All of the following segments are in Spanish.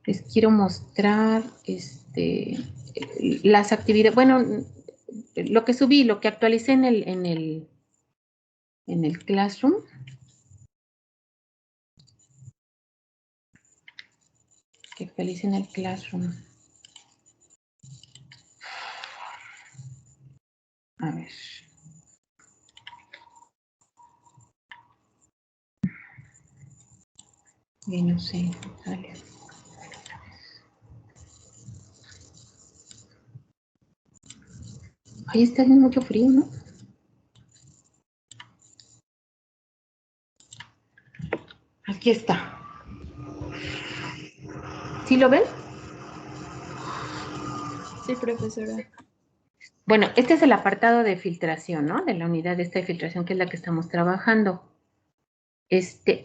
Les quiero mostrar las actividades, bueno, lo que subí, lo que actualicé en el Classroom. Que actualicé en el Classroom. A ver. Y no sé, dale. Ahí está haciendo mucho frío, ¿no? Aquí está. ¿Sí lo ven? Sí, profesora. Bueno, este es el apartado de filtración, ¿no? De la unidad esta de filtración, que es la que estamos trabajando.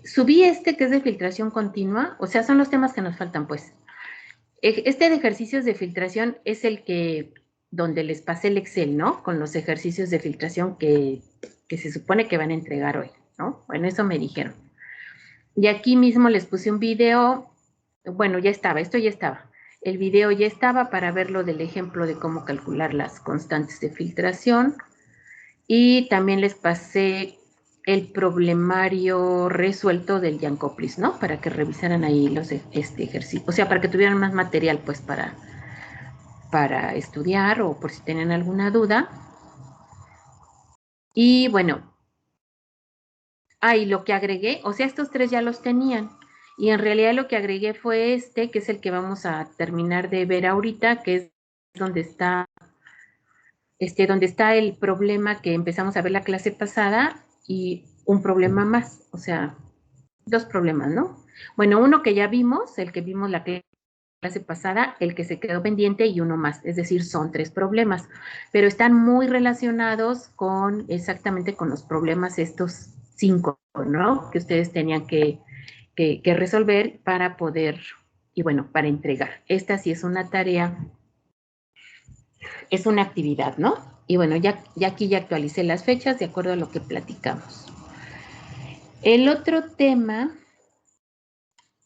Subí que es de filtración continua, o sea, son los temas que nos faltan, pues. Este de ejercicios de filtración es el que, donde les pasé el Excel, ¿no? Con los ejercicios de filtración que se supone que van a entregar hoy, ¿no? Bueno, eso me dijeron. Y aquí mismo les puse un video, bueno, ya estaba, esto ya estaba. El video ya estaba para verlo del ejemplo de cómo calcular las constantes de filtración. Y también les pasé el problemario resuelto del Jankoplis, ¿no? Para que revisaran ahí los ejercicios, o sea, para que tuvieran más material, pues, para estudiar o por si tenían alguna duda. Y bueno, y lo que agregué, o sea, estos tres ya los tenían. Y en realidad lo que agregué fue que es el que vamos a terminar de ver ahorita, que es donde está el problema que empezamos a ver la clase pasada y un problema más, o sea, dos problemas, ¿no? Bueno, uno que ya vimos, el que vimos la clase pasada, el que se quedó pendiente y uno más, es decir, son tres problemas, pero están muy relacionados exactamente con los problemas estos 5, ¿no? Que ustedes tenían que resolver para poder, y bueno, para entregar. Esta sí es una tarea, es una actividad, ¿no? Y bueno, ya aquí ya actualicé las fechas de acuerdo a lo que platicamos. El otro tema,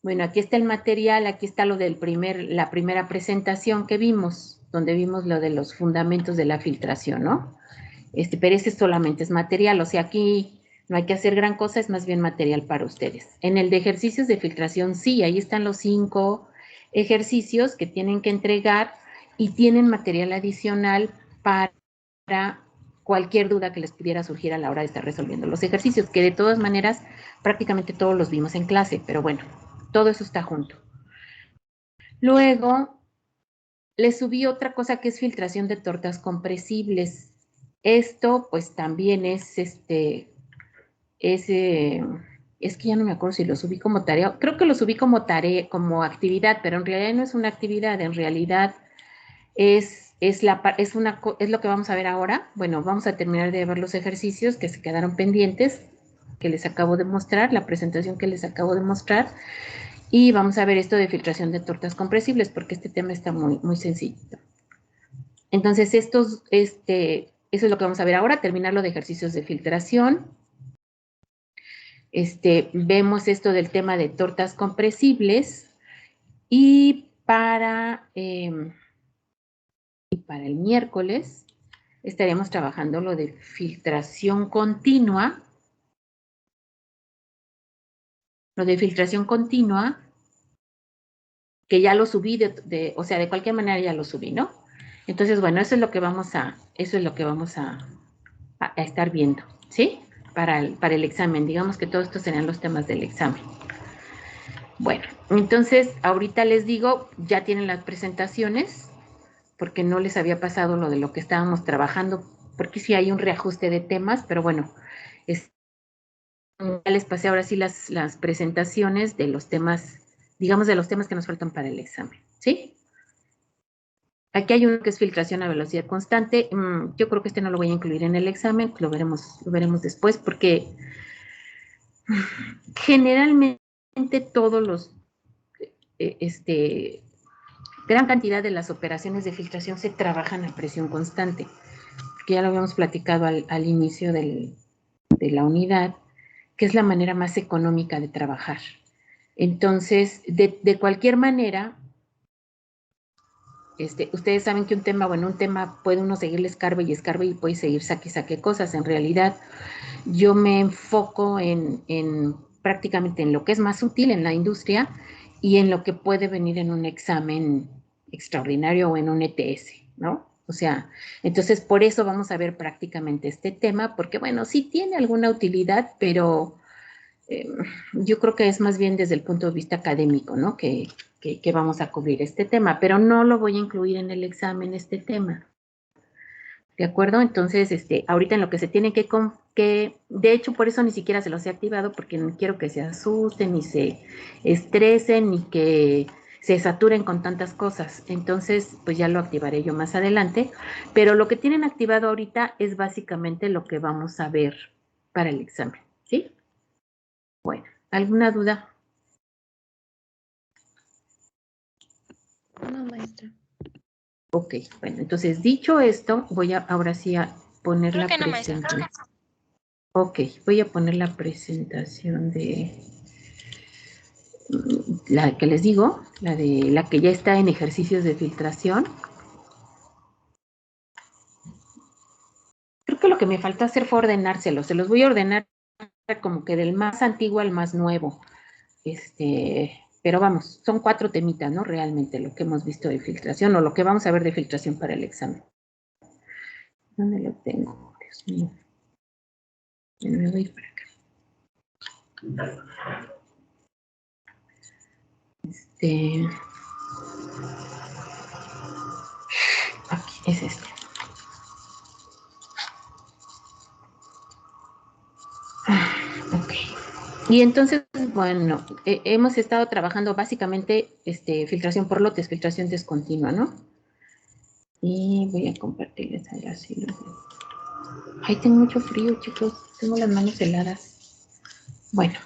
bueno, aquí está el material, aquí está lo del la primera presentación que vimos, donde vimos lo de los fundamentos de la filtración, ¿no? Pero solamente es material, o sea, aquí no hay que hacer gran cosa, es más bien material para ustedes. En el de ejercicios de filtración, sí, ahí están los 5 ejercicios que tienen que entregar y tienen material adicional para cualquier duda que les pudiera surgir a la hora de estar resolviendo los ejercicios, que de todas maneras prácticamente todos los vimos en clase, pero bueno, todo eso está junto. Luego, les subí otra cosa que es filtración de tortas compresibles. Esto, pues, también es es que ya no me acuerdo si lo subí como tarea, creo que lo subí como tarea, como actividad, pero en realidad no es una actividad, en realidad es lo que vamos a ver ahora. Bueno, vamos a terminar de ver los ejercicios que se quedaron pendientes, que les acabo de mostrar, la presentación que les acabo de mostrar, y vamos a ver esto de filtración de tortas compresibles, porque este tema está muy, muy sencillo. Entonces, eso es lo que vamos a ver ahora, terminarlo de ejercicios de filtración. Vemos esto del tema de tortas compresibles y para el miércoles estaremos trabajando lo de filtración continua. Lo de filtración continua, que ya lo subí, o sea, de cualquier manera ya lo subí, ¿no? Entonces, bueno, eso es lo que vamos a estar viendo, ¿sí? Para el examen. Digamos que todos estos serían los temas del examen. Bueno, entonces, ahorita les digo, ya tienen las presentaciones, porque no les había pasado lo de lo que estábamos trabajando, porque sí hay un reajuste de temas, pero bueno, ya les pasé ahora sí las presentaciones de los temas, digamos, de los temas que nos faltan para el examen, ¿sí? Aquí hay uno que es filtración a velocidad constante. Yo creo que no lo voy a incluir en el examen, lo veremos después, porque generalmente todos los, gran cantidad de las operaciones de filtración se trabajan a presión constante, que ya lo habíamos platicado al inicio de la unidad, que es la manera más económica de trabajar. Entonces, de cualquier manera, ustedes saben que un tema puede uno seguirle escarbe y puede seguir saque cosas. En realidad, yo me enfoco en prácticamente en lo que es más útil en la industria y en lo que puede venir en un examen extraordinario o en un ETS, ¿no? O sea, entonces por eso vamos a ver prácticamente este tema, porque bueno, sí tiene alguna utilidad, pero yo creo que es más bien desde el punto de vista académico, ¿no? Que vamos a cubrir este tema, pero no lo voy a incluir en el examen este tema. ¿De acuerdo? Entonces, ahorita en lo que se tiene de hecho, por eso ni siquiera se los he activado, porque no quiero que se asusten, ni se estresen, ni que se saturen con tantas cosas. Entonces, pues ya lo activaré yo más adelante. Pero lo que tienen activado ahorita es básicamente lo que vamos a ver para el examen, ¿sí? Bueno, ¿alguna duda? No, maestra. Ok, bueno, entonces dicho esto, voy ahora sí a poner Creo la que no, maestra. presentación. Ok, voy a poner la presentación de la que les digo, la de la que ya está en ejercicios de filtración. Creo que lo que me faltó hacer fue ordenárselos. Se los voy a ordenar como que del más antiguo al más nuevo. Pero vamos, son 4 temitas, ¿no? Realmente lo que hemos visto de filtración o lo que vamos a ver de filtración para el examen. ¿Dónde lo tengo? Dios mío. Me voy a ir para acá. Aquí es este. Ok. Y entonces, bueno, hemos estado trabajando básicamente filtración por lotes, filtración discontinua, ¿no? Y voy a compartirles allá así. Ay, tengo mucho frío, chicos. Tengo las manos heladas. Bueno.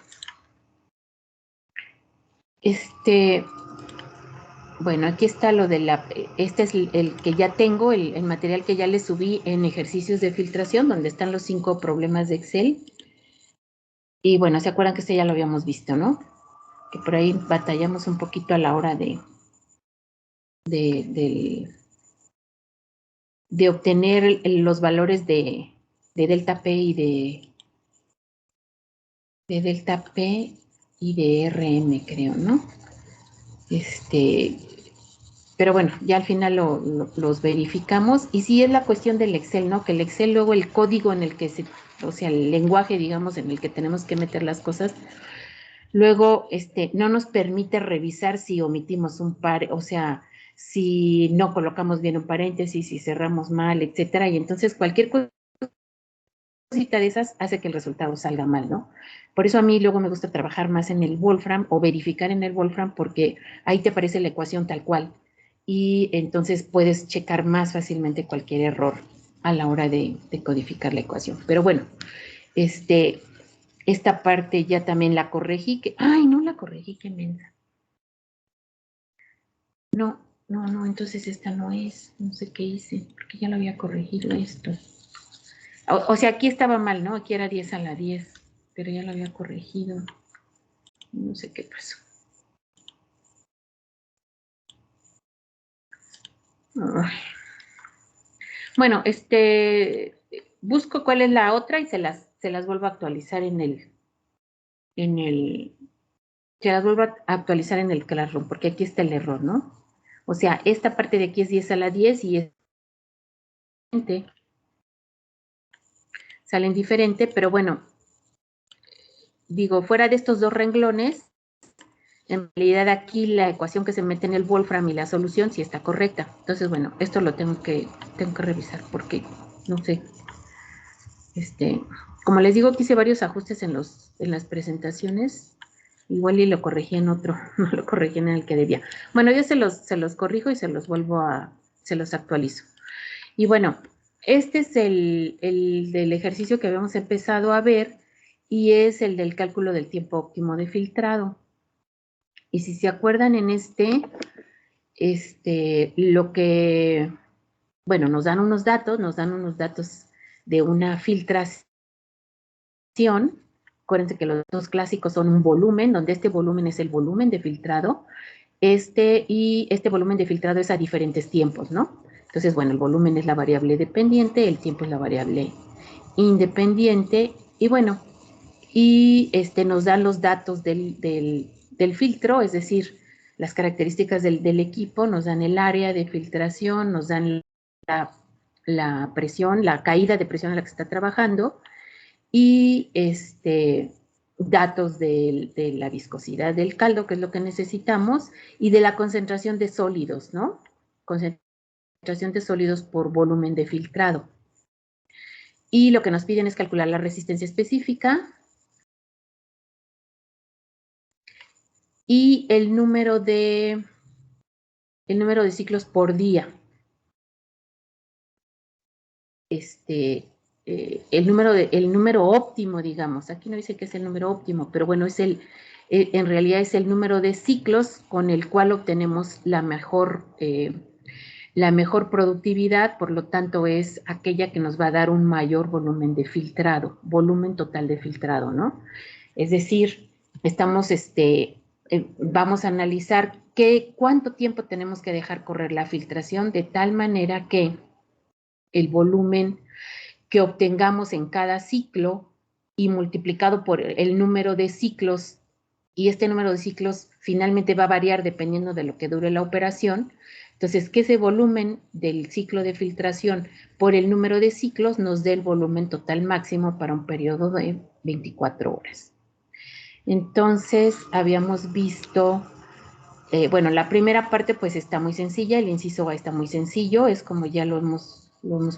Bueno, aquí está lo de este es el que ya tengo, el material que ya le subí en ejercicios de filtración, donde están los 5 problemas de Excel. Y bueno, ¿se acuerdan que este ya lo habíamos visto, no? Que por ahí batallamos un poquito a la hora de obtener los valores de delta P y de delta P y de RM, creo, ¿no? Pero bueno, ya al final los verificamos. Y sí es la cuestión del Excel, ¿no? Que el Excel luego el código en el que o sea, el lenguaje, digamos, en el que tenemos que meter las cosas, luego no nos permite revisar si omitimos un par, o sea, si no colocamos bien un paréntesis, si cerramos mal, etcétera. Y entonces cualquier cosita de esas hace que el resultado salga mal, ¿no? Por eso a mí luego me gusta trabajar más en el Wolfram o verificar en el Wolfram porque ahí te aparece la ecuación tal cual y entonces puedes checar más fácilmente cualquier error a la hora de codificar la ecuación. Pero bueno, esta parte ya también la corregí. Ay, no la corregí, qué mensa. No, entonces esta no es, no sé qué hice, porque ya lo había corregido esto. O sea, aquí estaba mal, ¿no? Aquí era 10 a la 10, pero ya lo había corregido. No sé qué pasó. Ay. Bueno, busco cuál es la otra y se las vuelvo a actualizar se las vuelvo a actualizar en el Classroom, porque aquí está el error, ¿no? O sea, esta parte de aquí es 10 a la 10 y es salen diferente, pero bueno, digo, fuera de estos 2 renglones, en realidad aquí la ecuación que se mete en el Wolfram y la solución sí está correcta. Entonces, bueno, esto lo tengo que revisar porque, no sé, como les digo, que hice varios ajustes en las presentaciones, igual y lo corregí en otro, no lo corregí en el que debía. Bueno, yo se los corrijo y se los actualizo. Y bueno, este es el del ejercicio que habíamos empezado a ver y es el del cálculo del tiempo óptimo de filtrado. Y si se acuerdan en lo que, bueno, nos dan unos datos de una filtración acuérdense que los datos clásicos son un volumen, donde este volumen es el volumen de filtrado, y este volumen de filtrado es a diferentes tiempos, ¿no? Entonces, bueno, el volumen es la variable dependiente, el tiempo es la variable independiente, y bueno, y nos dan los datos del filtro, es decir, las características del equipo, nos dan el área de filtración, nos dan la presión, la caída de presión a la que se está trabajando, y datos de la viscosidad del caldo, que es lo que necesitamos, y de la concentración de sólidos, ¿no? Concentración de sólidos por volumen de filtrado. Y lo que nos piden es calcular la resistencia específica y el número de ciclos por día. El número óptimo, digamos. Aquí no dice que es el número óptimo, pero bueno, en realidad es el número de ciclos con el cual obtenemos la mejor productividad, por lo tanto es aquella que nos va a dar un mayor volumen de filtrado, volumen total de filtrado, ¿no? Es decir, vamos a analizar cuánto tiempo tenemos que dejar correr la filtración de tal manera que el volumen que obtengamos en cada ciclo y multiplicado por el número de ciclos, y este número de ciclos finalmente va a variar dependiendo de lo que dure la operación. Entonces, que ese volumen del ciclo de filtración por el número de ciclos nos dé el volumen total máximo para un periodo de 24 horas. Entonces, habíamos visto, bueno, la primera parte pues está muy sencilla, el inciso A está muy sencillo, es como ya lo hemos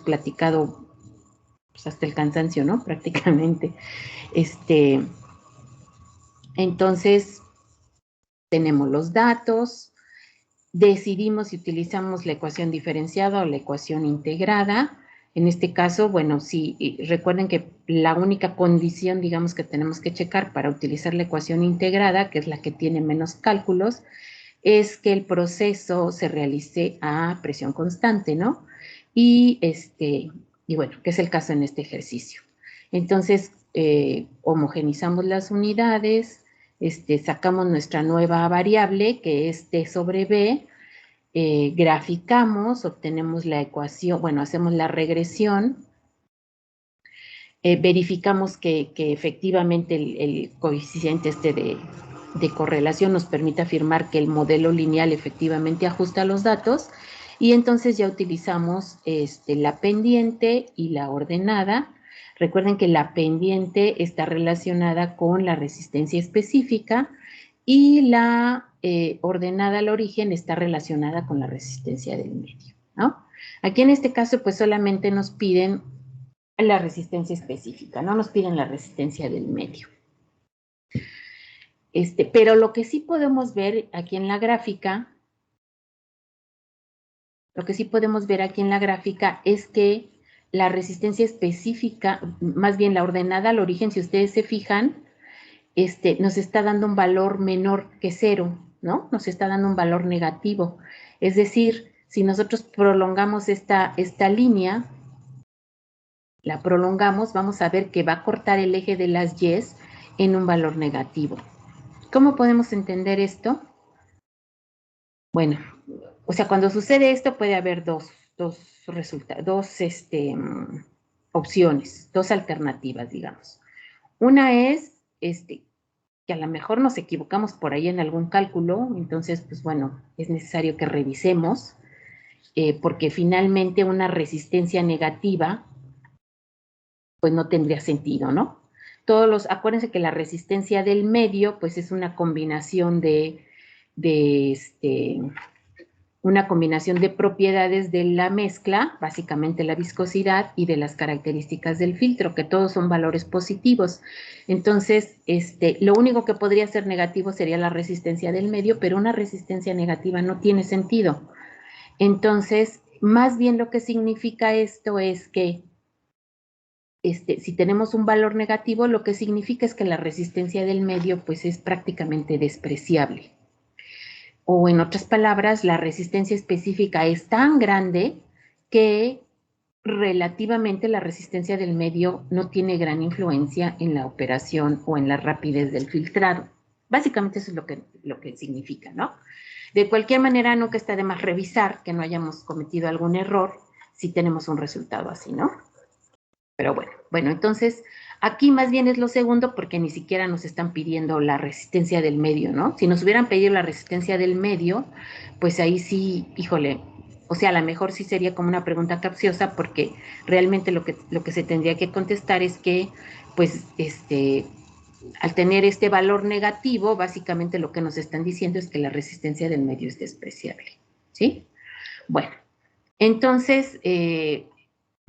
platicado pues hasta el cansancio, ¿no? Prácticamente. Entonces, tenemos los datos, decidimos si utilizamos la ecuación diferenciada o la ecuación integrada. En este caso, bueno, sí, recuerden que la única condición, digamos, que tenemos que checar para utilizar la ecuación integrada, que es la que tiene menos cálculos, es que el proceso se realice a presión constante, ¿no? Y bueno, que es el caso en este ejercicio. Entonces, homogenizamos las unidades, sacamos nuestra nueva variable, que es T sobre B, graficamos, obtenemos la ecuación, bueno, hacemos la regresión, verificamos que efectivamente el coeficiente de correlación nos permite afirmar que el modelo lineal efectivamente ajusta los datos, y entonces ya utilizamos la pendiente y la ordenada. Recuerden que la pendiente está relacionada con la resistencia específica y la ordenada al origen está relacionada con la resistencia del medio, ¿no? Aquí en este caso pues solamente nos piden la resistencia específica, no nos piden la resistencia del medio. Pero lo que sí podemos ver aquí en la gráfica, es que la resistencia específica, más bien la ordenada al origen, si ustedes se fijan, nos está dando un valor menor que 0, ¿no? Nos está dando un valor negativo. Es decir, si nosotros prolongamos esta línea, la prolongamos, vamos a ver que va a cortar el eje de las Y en un valor negativo. ¿Cómo podemos entender esto? Bueno, o sea, cuando sucede esto puede haber dos opciones, dos alternativas, digamos. Una es que a lo mejor nos equivocamos por ahí en algún cálculo, entonces, pues bueno, es necesario que revisemos, porque finalmente una resistencia negativa pues no tendría sentido, ¿no? Acuérdense que la resistencia del medio, pues es una combinación de propiedades de la mezcla, básicamente la viscosidad y de las características del filtro, que todos son valores positivos. Entonces, lo único que podría ser negativo sería la resistencia del medio, pero una resistencia negativa no tiene sentido. Entonces, más bien lo que significa esto es que si tenemos un valor negativo, lo que significa es que la resistencia del medio pues es prácticamente despreciable. O en otras palabras, la resistencia específica es tan grande que relativamente la resistencia del medio no tiene gran influencia en la operación o en la rapidez del filtrado. Básicamente eso es lo que significa, ¿no? De cualquier manera, nunca está de más revisar que no hayamos cometido algún error si tenemos un resultado así, ¿no? Pero bueno, entonces aquí más bien es lo segundo porque ni siquiera nos están pidiendo la resistencia del medio, ¿no? Si nos hubieran pedido la resistencia del medio, pues ahí sí, híjole, o sea, a lo mejor sí sería como una pregunta capciosa porque realmente lo que se tendría que contestar es que, pues, al tener este valor negativo, básicamente lo que nos están diciendo es que la resistencia del medio es despreciable, ¿sí? Bueno, entonces,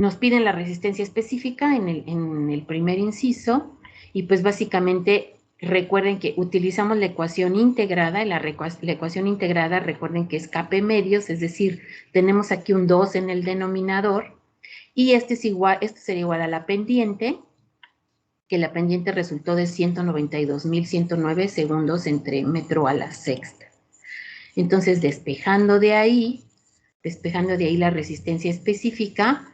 nos piden la resistencia específica en el primer inciso y pues básicamente recuerden que utilizamos la ecuación integrada, la ecuación integrada recuerden que es Kp medios, es decir, tenemos aquí un 2 en el denominador y esto sería igual a la pendiente, que la pendiente resultó de 192.109 segundos entre metro a la sexta. Entonces, despejando de ahí la resistencia específica,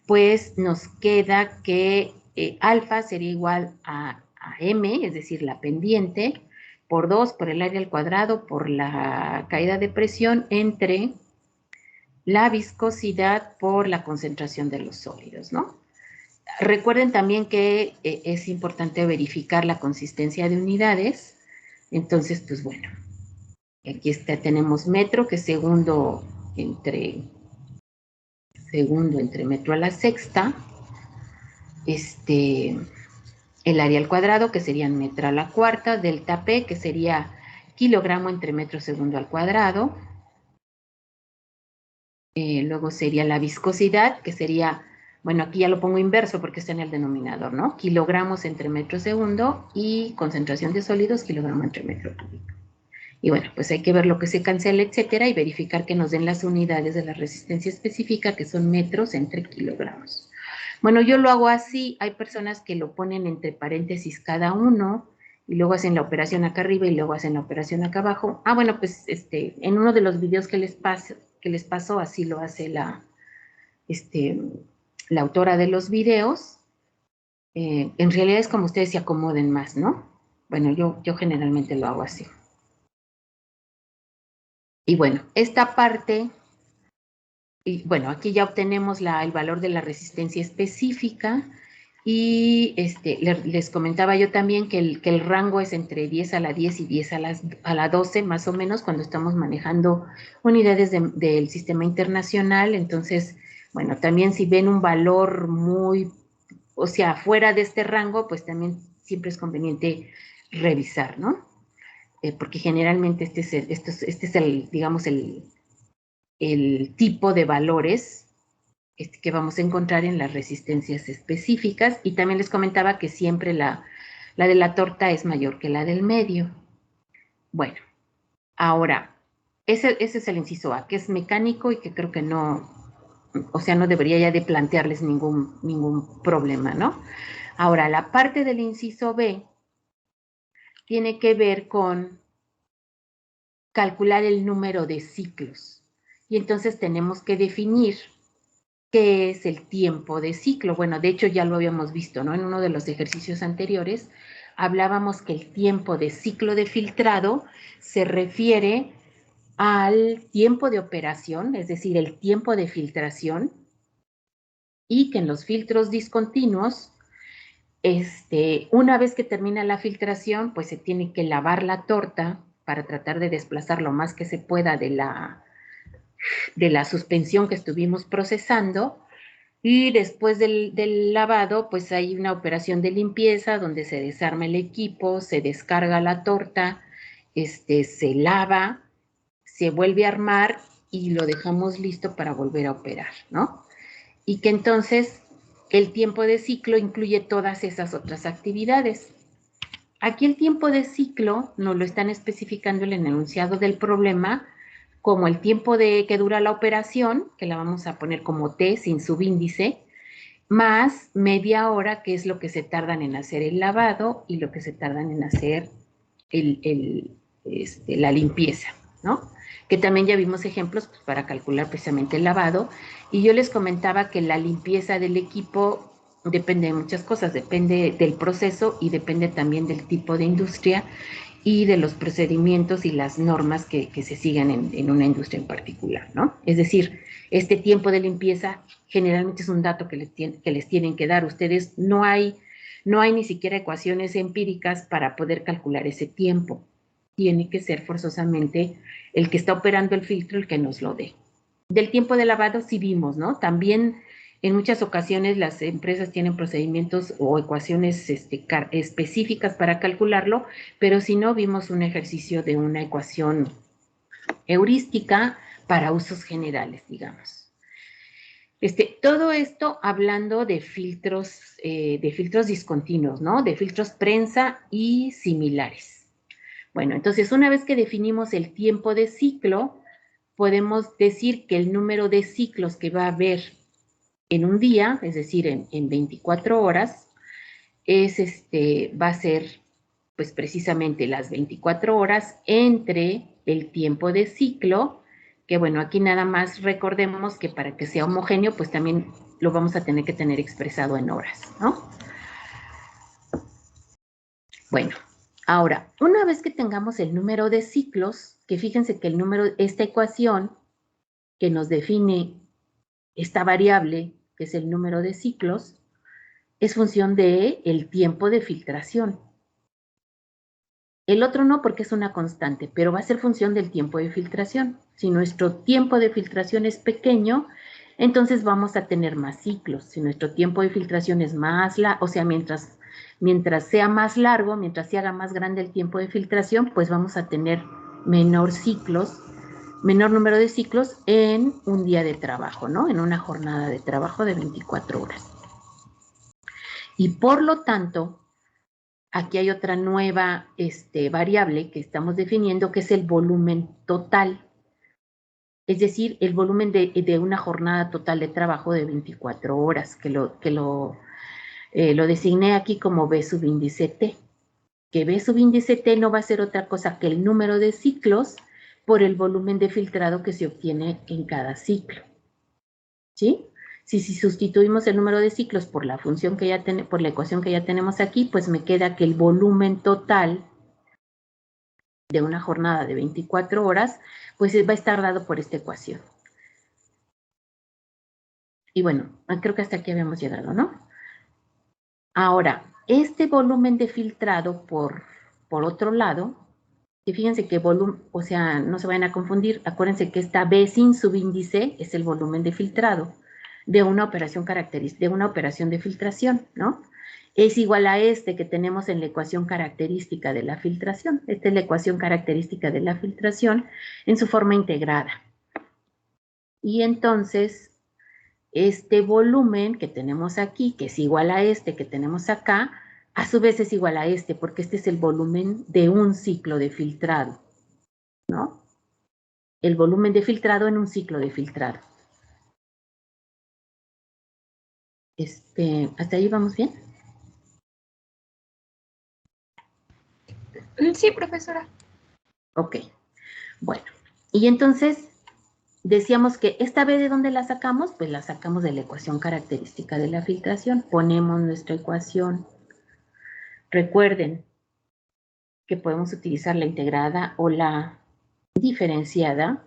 pues nos queda que alfa sería igual a m, es decir, la pendiente, por 2 por el área al cuadrado, por la caída de presión entre la viscosidad por la concentración de los sólidos, ¿no? Recuerden también que es importante verificar la consistencia de unidades. Entonces, pues bueno, aquí tenemos metro, que es segundo entre metro a la sexta. El área al cuadrado, que serían metro a la cuarta. Delta P, que sería kilogramo entre metro segundo al cuadrado. Luego sería la viscosidad, que sería, bueno, aquí ya lo pongo inverso porque está en el denominador, ¿no? Kilogramos entre metro segundo y concentración de sólidos, kilogramo entre metro cúbico. Y bueno, pues hay que ver lo que se cancela, etcétera, y verificar que nos den las unidades de la resistencia específica, que son metros entre kilogramos. Bueno, yo lo hago así, hay personas que lo ponen entre paréntesis cada uno, y luego hacen la operación acá arriba y luego hacen la operación acá abajo. Ah, bueno, pues en uno de los videos que les pasó, así lo hace la autora de los videos. En realidad es como ustedes se acomoden más, ¿no? Bueno, yo generalmente lo hago así. Y bueno, esta parte, y bueno, aquí ya obtenemos el valor de la resistencia específica y les comentaba yo también que el rango es entre 10 a la 10 y 10 a la 12, más o menos, cuando estamos manejando unidades del sistema internacional. Entonces, bueno, también si ven un valor muy, o sea, fuera de este rango, pues también siempre es conveniente revisar, ¿no? Porque generalmente este es el, digamos, el tipo de valores que vamos a encontrar en las resistencias específicas. Y también les comentaba que siempre la de la torta es mayor que la del medio. Bueno, ahora, ese es el inciso A, que es mecánico y que creo que no, o sea, no debería ya de plantearles ningún problema, ¿no? Ahora, la parte del inciso B tiene que ver con calcular el número de ciclos. Y entonces tenemos que definir qué es el tiempo de ciclo. Bueno, de hecho ya lo habíamos visto, ¿no? En uno de los ejercicios anteriores hablábamos que el tiempo de ciclo de filtrado se refiere al tiempo de operación, es decir, el tiempo de filtración, y que en los filtros discontinuos, una vez que termina la filtración, pues se tiene que lavar la torta para tratar de desplazar lo más que se pueda de la suspensión que estuvimos procesando. Y después del lavado, pues hay una operación de limpieza donde se desarma el equipo, se descarga la torta, se lava, se vuelve a armar y lo dejamos listo para volver a operar, ¿no? Y que entonces el tiempo de ciclo incluye todas esas otras actividades. Aquí el tiempo de ciclo nos lo están especificando en el enunciado del problema como el tiempo que dura la operación, que la vamos a poner como T sin subíndice, más media hora, que es lo que se tardan en hacer el lavado y lo que se tardan en hacer la limpieza, ¿no? que también ya vimos ejemplos pues, para calcular precisamente el lavado. Y yo les comentaba que la limpieza del equipo depende de muchas cosas, depende del proceso y depende también del tipo de industria y de los procedimientos y las normas que se sigan en una industria en particular, ¿no? Es decir, este tiempo de limpieza generalmente es un dato que les tienen que dar. Ustedes no hay ni siquiera ecuaciones empíricas para poder calcular ese tiempo. Tiene que ser forzosamente el que está operando el filtro el que nos lo dé. Del tiempo de lavado sí vimos, ¿no? También en muchas ocasiones las empresas tienen procedimientos o ecuaciones específicas para calcularlo, pero si no, vimos un ejercicio de una ecuación heurística para usos generales, digamos. Todo esto hablando de filtros discontinuos, ¿no? De filtros prensa y similares. Bueno, entonces una vez que definimos el tiempo de ciclo, podemos decir que el número de ciclos que va a haber en un día, es decir, en 24 horas, va a ser pues precisamente las 24 horas entre el tiempo de ciclo, que bueno, aquí nada más recordemos que para que sea homogéneo, pues también lo vamos a tener que tener expresado en horas, ¿no? Bueno, ahora, una vez que tengamos el número de ciclos, que fíjense que esta ecuación que nos define esta variable, que es el número de ciclos, es función de el tiempo de filtración. El otro no porque es una constante, pero va a ser función del tiempo de filtración. Si nuestro tiempo de filtración es pequeño, entonces vamos a tener más ciclos. Si nuestro tiempo de filtración es más largo, o sea, mientras sea más largo, mientras se haga más grande el tiempo de filtración, pues vamos a tener menor número de ciclos en un día de trabajo, ¿no? En una jornada de trabajo de 24 horas. Y por lo tanto, aquí hay otra nueva variable que estamos definiendo, que es el volumen total. Es decir, el volumen de una jornada total de trabajo de 24 horas, que lo designé aquí como B subíndice T. Que B subíndice T no va a ser otra cosa que el número de ciclos por el volumen de filtrado que se obtiene en cada ciclo. ¿Sí? Si sustituimos el número de ciclos por la por la ecuación que ya tenemos aquí, pues me queda que el volumen total de una jornada de 24 horas, pues va a estar dado por esta ecuación. Y bueno, creo que hasta aquí habíamos llegado, ¿no? Ahora, este volumen de filtrado, por otro lado, que fíjense que volumen, o sea, no se vayan a confundir, acuérdense que esta B sin subíndice es el volumen de filtrado de una operación de filtración, ¿no? Es igual a este que tenemos en la ecuación característica de la filtración. Esta es la ecuación característica de la filtración en su forma integrada. Y entonces, este volumen que tenemos aquí, que es igual a este que tenemos acá, a su vez es igual a este, porque este es el volumen de un ciclo de filtrado, ¿no? El volumen de filtrado en un ciclo de filtrado. ¿Hasta ahí vamos bien? Sí, profesora. Ok, bueno. Y entonces, decíamos que esta B, ¿de dónde la sacamos? Pues la sacamos de la ecuación característica de la filtración. Ponemos nuestra ecuación. Recuerden que podemos utilizar la integrada o la diferenciada.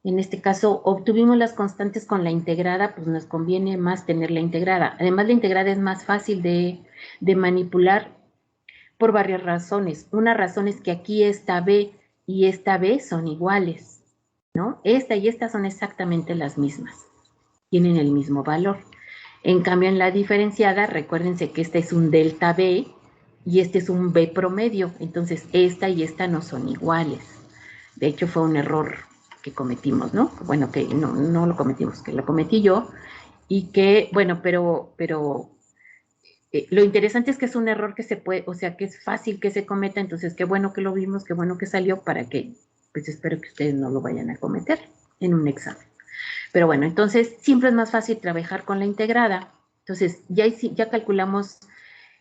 En este caso, obtuvimos las constantes con la integrada, pues nos conviene más tener la integrada. Además, la integrada es más fácil de manipular por varias razones. Una razón es que aquí esta B y esta B son iguales, ¿no? Esta y esta son exactamente las mismas. Tienen el mismo valor. En cambio, en la diferenciada, recuérdense que esta es un delta B y este es un B promedio. Entonces, esta y esta no son iguales. De hecho, fue un error que cometimos, ¿no? Bueno, que no lo cometimos, que lo cometí yo. Y que, bueno, pero lo interesante es que es un error que se puede, o sea, que es fácil que se cometa. Entonces, qué bueno que lo vimos, qué bueno que salió para que, pues espero que ustedes no lo vayan a cometer en un examen. Pero bueno, entonces siempre es más fácil trabajar con la integrada. Entonces, ya calculamos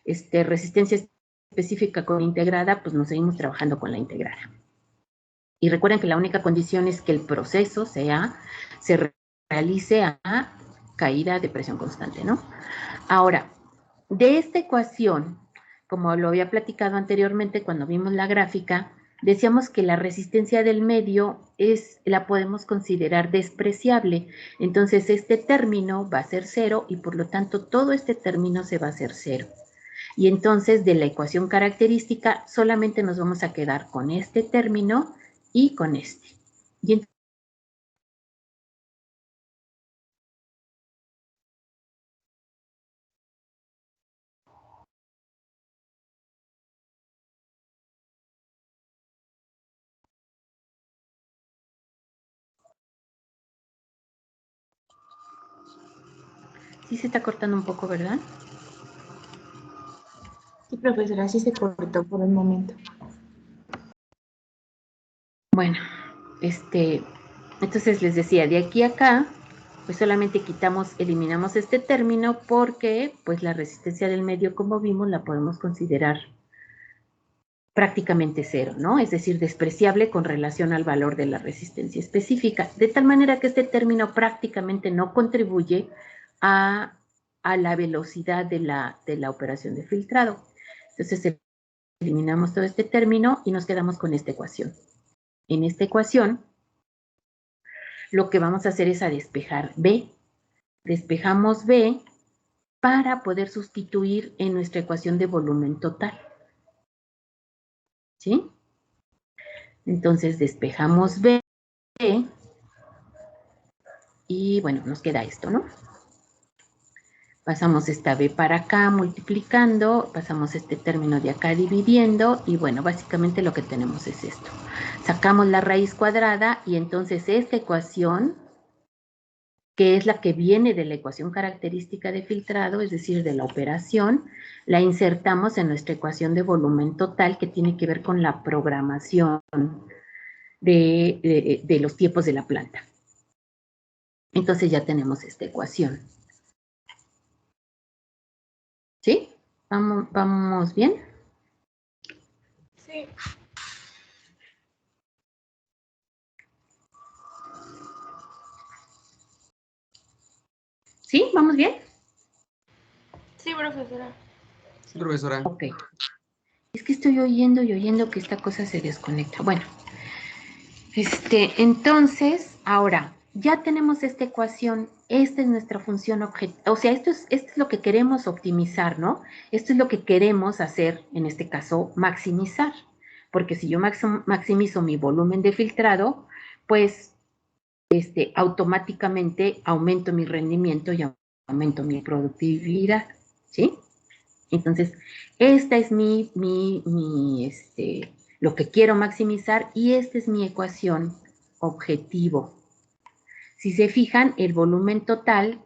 resistencia específica con integrada, pues nos seguimos trabajando con la integrada. Y recuerden que la única condición es que el proceso se realice a caída de presión constante, ¿no? Ahora, de esta ecuación, como lo había platicado anteriormente cuando vimos la gráfica, decíamos que la resistencia del medio la podemos considerar despreciable. Entonces, este término va a ser cero y por lo tanto todo este término se va a hacer cero. Y entonces de la ecuación característica solamente nos vamos a quedar con este término y con este. Y sí se está cortando un poco, ¿verdad? Sí, profesora, sí se cortó por un momento. Bueno, entonces les decía, de aquí a acá, pues solamente eliminamos este término porque pues la resistencia del medio, como vimos, la podemos considerar prácticamente cero, ¿no? Es decir, despreciable con relación al valor de la resistencia específica, de tal manera que este término prácticamente no contribuye a, la velocidad de la operación de filtrado. Entonces, eliminamos todo este término y nos quedamos con esta ecuación. En esta ecuación, lo que vamos a hacer es a despejar B. Despejamos B para poder sustituir en nuestra ecuación de volumen total. ¿Sí? Entonces, despejamos B y bueno, nos queda esto, ¿no? Pasamos esta B para acá multiplicando, pasamos este término de acá dividiendo y bueno, básicamente lo que tenemos es esto. Sacamos la raíz cuadrada y entonces esta ecuación, que es la que viene de la ecuación característica de filtrado, es decir, de la operación, la insertamos en nuestra ecuación de volumen total que tiene que ver con la programación de los tiempos de la planta. Entonces ya tenemos esta ecuación. ¿Sí? ¿Vamos bien? Sí. ¿Sí? ¿Vamos bien? Sí, profesora. Sí, profesora. Ok. Es que estoy oyendo y oyendo que esta cosa se desconecta. Bueno, entonces, ahora, ya tenemos esta ecuación, esta es nuestra función objetiva, o sea, esto es lo que queremos optimizar, ¿no? Esto es lo que queremos hacer, en este caso, maximizar, porque si yo maximizo mi volumen de filtrado, pues, automáticamente aumento mi rendimiento y aumento mi productividad, ¿sí? Entonces, esta es lo que quiero maximizar y esta es mi ecuación objetivo. Si se fijan, el volumen total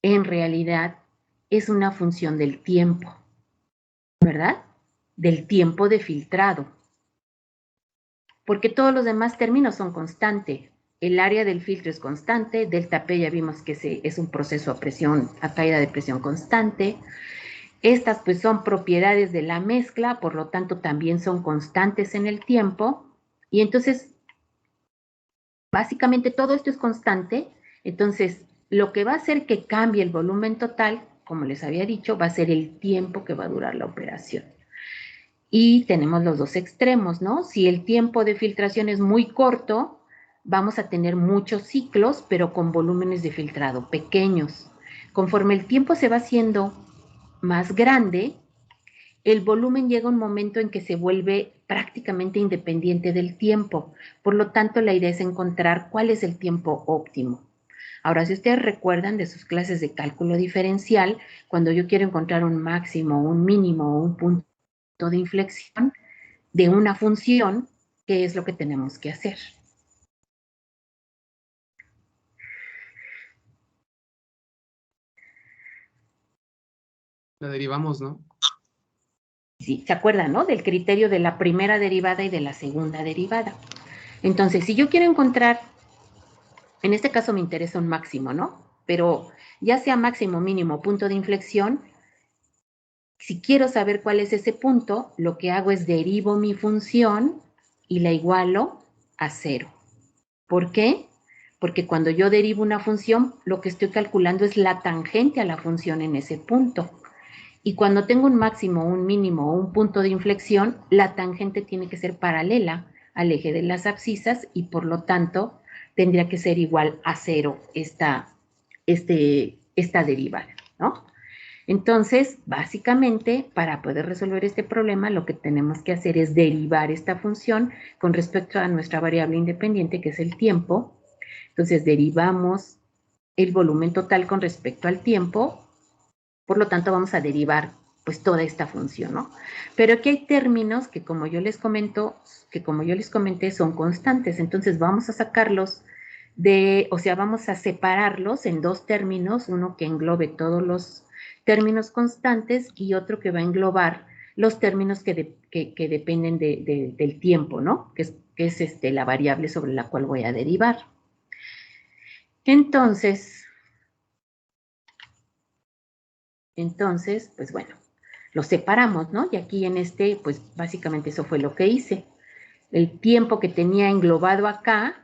en realidad es una función del tiempo, ¿verdad? Del tiempo de filtrado. Porque todos los demás términos son constantes. El área del filtro es constante, delta P ya vimos que es un proceso a caída de presión constante. Estas pues son propiedades de la mezcla, por lo tanto también son constantes en el tiempo. Y entonces, básicamente todo esto es constante. Entonces, lo que va a hacer que cambie el volumen total, como les había dicho, va a ser el tiempo que va a durar la operación. Y tenemos los dos extremos, ¿no? Si el tiempo de filtración es muy corto, vamos a tener muchos ciclos, pero con volúmenes de filtrado pequeños. Conforme el tiempo se va haciendo más grande, el volumen llega a un momento en que se vuelve prácticamente independiente del tiempo. Por lo tanto, la idea es encontrar cuál es el tiempo óptimo. Ahora, si ustedes recuerdan de sus clases de cálculo diferencial, cuando yo quiero encontrar un máximo, un mínimo o un punto de inflexión de una función, ¿qué es lo que tenemos que hacer? La derivamos, ¿no? Sí, ¿se acuerdan, no? Del criterio de la primera derivada y de la segunda derivada. Entonces, si yo quiero encontrar, en este caso me interesa un máximo, ¿no? Pero ya sea máximo, mínimo, punto de inflexión, si quiero saber cuál es ese punto, lo que hago es derivo mi función y la igualo a 0. ¿Por qué? Porque cuando yo derivo una función, lo que estoy calculando es la tangente a la función en ese punto. Y cuando tengo un máximo, un mínimo o un punto de inflexión, la tangente tiene que ser paralela al eje de las abscisas y por lo tanto tendría que ser igual a 0 esta derivada, ¿no? Entonces, básicamente, para poder resolver este problema, lo que tenemos que hacer es derivar esta función con respecto a nuestra variable independiente, que es el tiempo. Entonces, derivamos el volumen total con respecto al tiempo. Por lo tanto, vamos a derivar pues toda esta función, ¿no? Pero aquí hay términos que como yo les comenté, son constantes. Entonces, vamos a sacarlos vamos a separarlos en dos términos, uno que englobe todos los términos constantes y otro que va a englobar los términos que dependen del tiempo, ¿no? Que es la variable sobre la cual voy a derivar. Entonces, pues bueno, los separamos, ¿no? Y aquí en pues básicamente eso fue lo que hice. El tiempo que tenía englobado acá,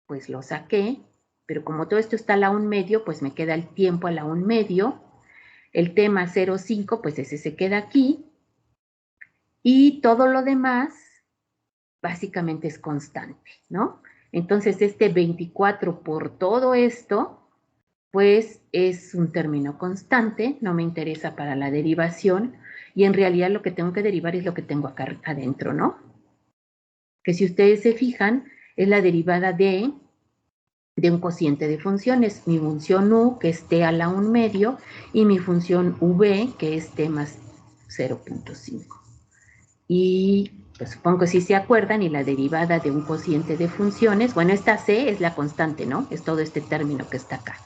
pues lo saqué, pero como todo esto está a la 1/2, pues me queda el tiempo a la 1/2. El tema 0,5, pues ese se queda aquí. Y todo lo demás, básicamente es constante, ¿no? Entonces, 24 por todo esto, pues es un término constante, no me interesa para la derivación, y en realidad lo que tengo que derivar es lo que tengo acá adentro, ¿no? Que si ustedes se fijan, es la derivada de un cociente de funciones, mi función u, que es t a la 1/2, y mi función v, que es t más 0.5. Y pues supongo que sí se acuerdan, y la derivada de un cociente de funciones, bueno, esta c es la constante, ¿no? Es todo este término que está acá.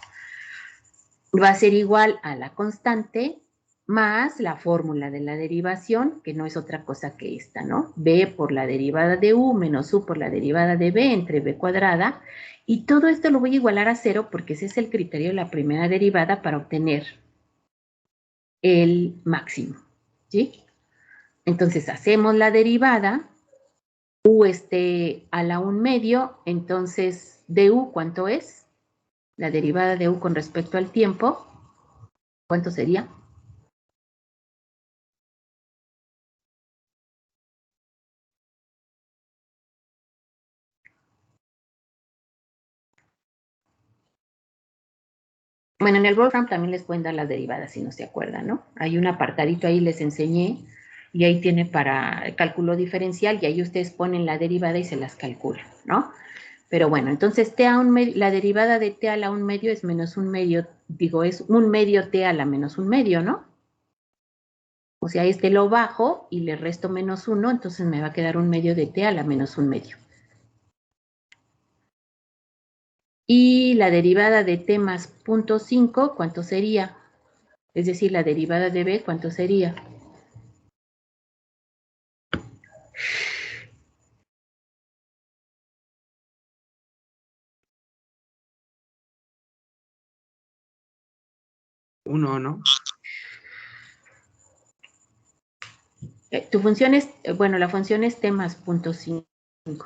Va a ser igual a la constante más la fórmula de la derivación, que no es otra cosa que esta, ¿no? B por la derivada de u menos u por la derivada de b entre b cuadrada, y todo esto lo voy a igualar a 0 porque ese es el criterio de la primera derivada para obtener el máximo, ¿sí? Entonces hacemos la derivada, u a la 1/2, entonces du, ¿cuánto es? La derivada de u con respecto al tiempo, ¿cuánto sería? Bueno, en el Wolfram también les pueden dar las derivadas si no se acuerdan, ¿no? Hay un apartadito ahí, les enseñé, y ahí tiene para el cálculo diferencial, y ahí ustedes ponen la derivada y se las calculan, ¿no? Pero bueno, entonces la derivada de t a la 1/2 es menos 1/2, digo, es 1/2 t a la menos 1/2, ¿no? O sea, lo bajo y le resto menos 1, entonces me va a quedar 1/2 de t a la menos 1/2. Y la derivada de t más 0.5, ¿cuánto sería? Es decir, la derivada de b, ¿cuánto sería? Uno, ¿no? Tu función es, bueno, la función es t más 0.5.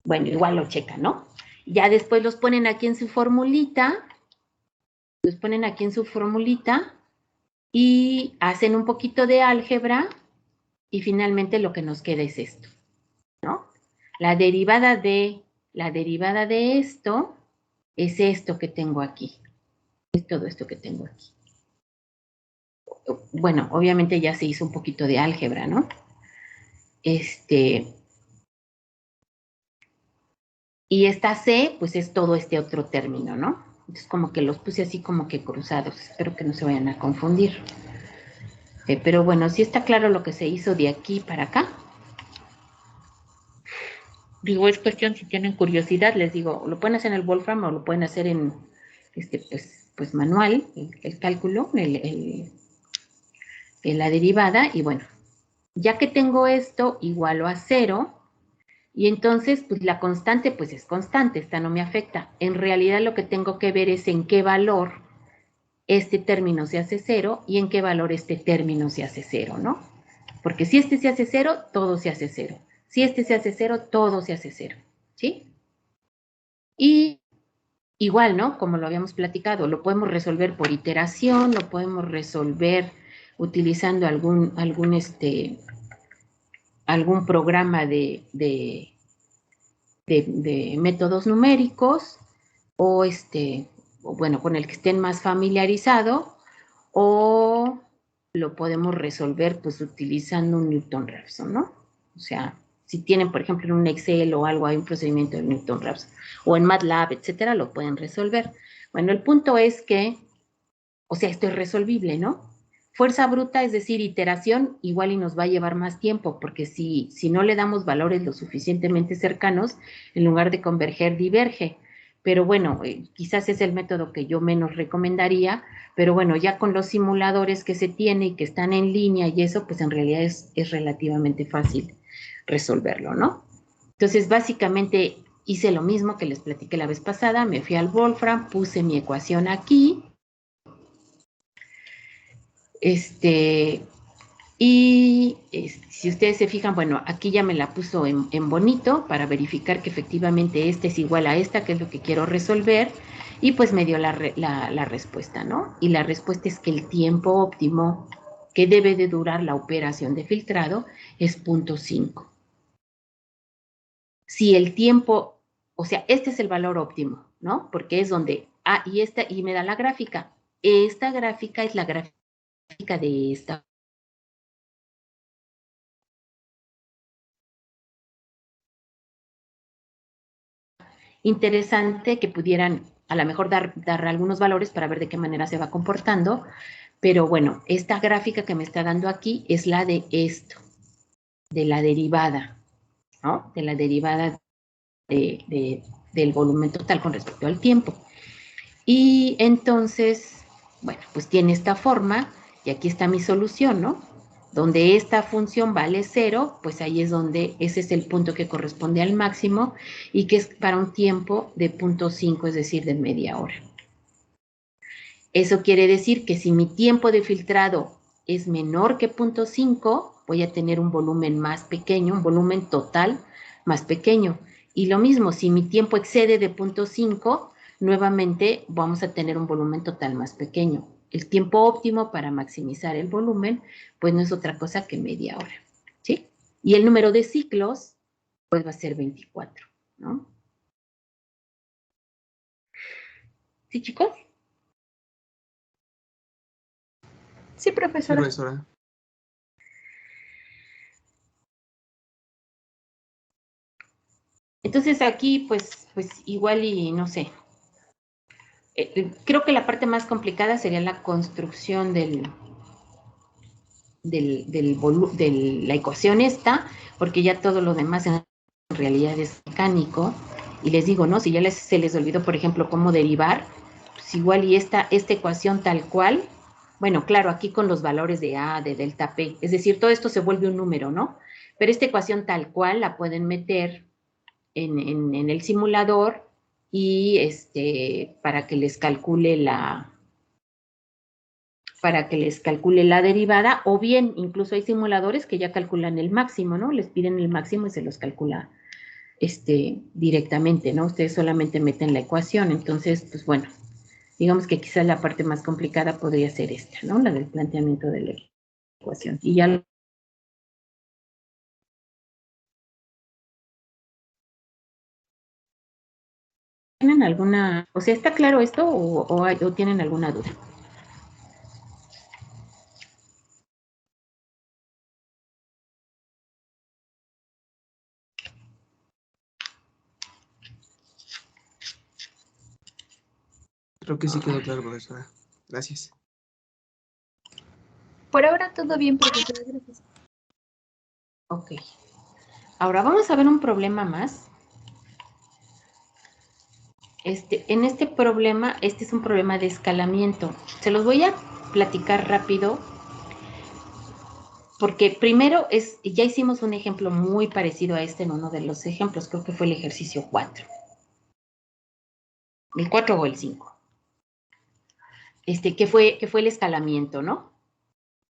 Bueno, igual lo checan, ¿no? Ya después los ponen aquí en su formulita, y hacen un poquito de álgebra y finalmente lo que nos queda es esto, ¿no? La derivada de esto es esto que tengo aquí. Es todo esto que tengo aquí. Bueno, obviamente ya se hizo un poquito de álgebra, ¿no? Y esta C, pues es todo este otro término, ¿no? Entonces como que los puse así como que cruzados. Espero que no se vayan a confundir. Pero bueno, sí está claro lo que se hizo de aquí para acá. Digo, es cuestión, si tienen curiosidad, les digo, lo pueden hacer en el Wolfram o lo pueden hacer en, pues manual, el cálculo, la derivada, y bueno, ya que tengo esto, igualo a 0, y entonces, pues la constante, pues es constante, esta no me afecta. En realidad lo que tengo que ver es en qué valor este término se hace 0 y en qué valor este término se hace 0, ¿no? Porque si este se hace 0, todo se hace 0. Si este se hace 0, todo se hace 0, ¿sí? Y igual, ¿no? Como lo habíamos platicado, lo podemos resolver por iteración, lo podemos resolver utilizando algún programa de métodos numéricos o bueno, con el que estén más familiarizado, o lo podemos resolver pues utilizando un Newton-Raphson, ¿no? O sea, si tienen, por ejemplo, en un Excel o algo, hay un procedimiento de Newton-Raphson, o en MATLAB, etcétera, lo pueden resolver. Bueno, el punto es que, o sea, esto es resolvible, ¿no? Fuerza bruta, es decir, iteración, igual y nos va a llevar más tiempo, porque si no le damos valores lo suficientemente cercanos, en lugar de converger, diverge. Pero bueno, quizás es el método que yo menos recomendaría, pero bueno, ya con los simuladores que se tiene y que están en línea y eso, pues en realidad es relativamente fácil resolverlo, ¿no? Entonces, básicamente hice lo mismo que les platiqué la vez pasada, me fui al Wolfram, puse mi ecuación aquí, y si ustedes se fijan, bueno, aquí ya me la puso en bonito para verificar que efectivamente esta es igual a esta, que es lo que quiero resolver, y pues me dio la respuesta, ¿no? Y la respuesta es que el tiempo óptimo que debe de durar la operación de filtrado es 0.5. Si el tiempo, o sea, este es el valor óptimo, ¿no? Porque es donde, y me da la gráfica. Esta gráfica es la gráfica de esta. Interesante que pudieran a lo mejor dar algunos valores para ver de qué manera se va comportando, pero bueno, esta gráfica que me está dando aquí es la de esto, de la derivada, ¿no? De la derivada del volumen total con respecto al tiempo. Y entonces, bueno, pues tiene esta forma y aquí está mi solución, ¿no? Donde esta función vale 0, pues ahí es donde ese es el punto que corresponde al máximo y que es para un tiempo de 0.5, es decir, de media hora. Eso quiere decir que si mi tiempo de filtrado es menor que 0.5, voy a tener un volumen más pequeño, un volumen total más pequeño. Y lo mismo, si mi tiempo excede de 0.5, nuevamente vamos a tener un volumen total más pequeño. El tiempo óptimo para maximizar el volumen, pues no es otra cosa que media hora, ¿sí? Y el número de ciclos, pues va a ser 24, ¿no? ¿Sí, chicos? Sí, Sí, profesora. profesora. Entonces aquí, pues igual y no sé. Creo que la parte más complicada sería la construcción de la ecuación esta, porque ya todo lo demás en realidad es mecánico. Y les digo, ¿no? Si ya se les olvidó, por ejemplo, cómo derivar, pues igual y esta ecuación tal cual, bueno, claro, aquí con los valores de A, de delta P, es decir, todo esto se vuelve un número, ¿no? Pero esta ecuación tal cual la pueden meter en el simulador y para que les calcule la derivada, o bien incluso hay simuladores que ya calculan el máximo, ¿no? Les piden el máximo y se los calcula directamente, ¿no? Ustedes solamente meten la ecuación, entonces, pues bueno, digamos que quizás la parte más complicada podría ser esta, ¿no? La del planteamiento de la ecuación. Y ya ¿tienen alguna, o sea, está claro esto o tienen alguna duda? Creo que sí quedó claro, profesora. Gracias. Por ahora todo bien, profesora. Gracias. Ok. Ahora vamos a ver un problema más. En este problema, este es un problema de escalamiento. Se los voy a platicar rápido porque primero ya hicimos un ejemplo muy parecido a este en uno de los ejemplos, creo que fue el ejercicio 4. El 4 o el 5. que fue el escalamiento, ¿no?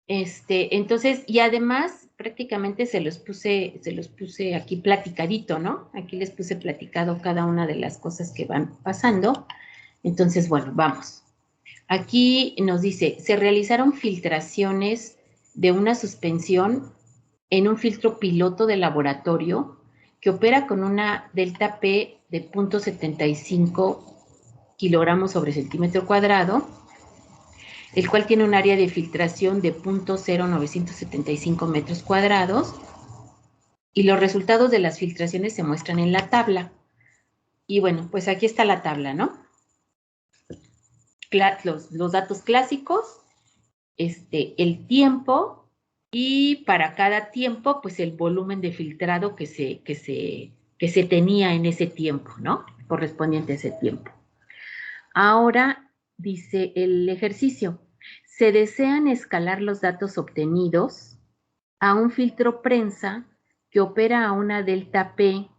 Entonces, y además, prácticamente se los puse aquí platicadito, ¿no? Aquí les puse platicado cada una de las cosas que van pasando. Entonces, bueno, vamos. Aquí nos dice, se realizaron filtraciones de una suspensión en un filtro piloto de laboratorio que opera con una delta P de 0.75 kilogramos sobre centímetro cuadrado, el cual tiene un área de filtración de 0.0975 metros cuadrados, y los resultados de las filtraciones se muestran en la tabla. Y bueno, pues aquí está la tabla, ¿no? Los datos clásicos, el tiempo, y para cada tiempo, pues el volumen de filtrado que se tenía en ese tiempo, ¿no? Correspondiente a ese tiempo. Ahora dice el ejercicio. Se desean escalar los datos obtenidos a un filtro prensa que opera a una delta P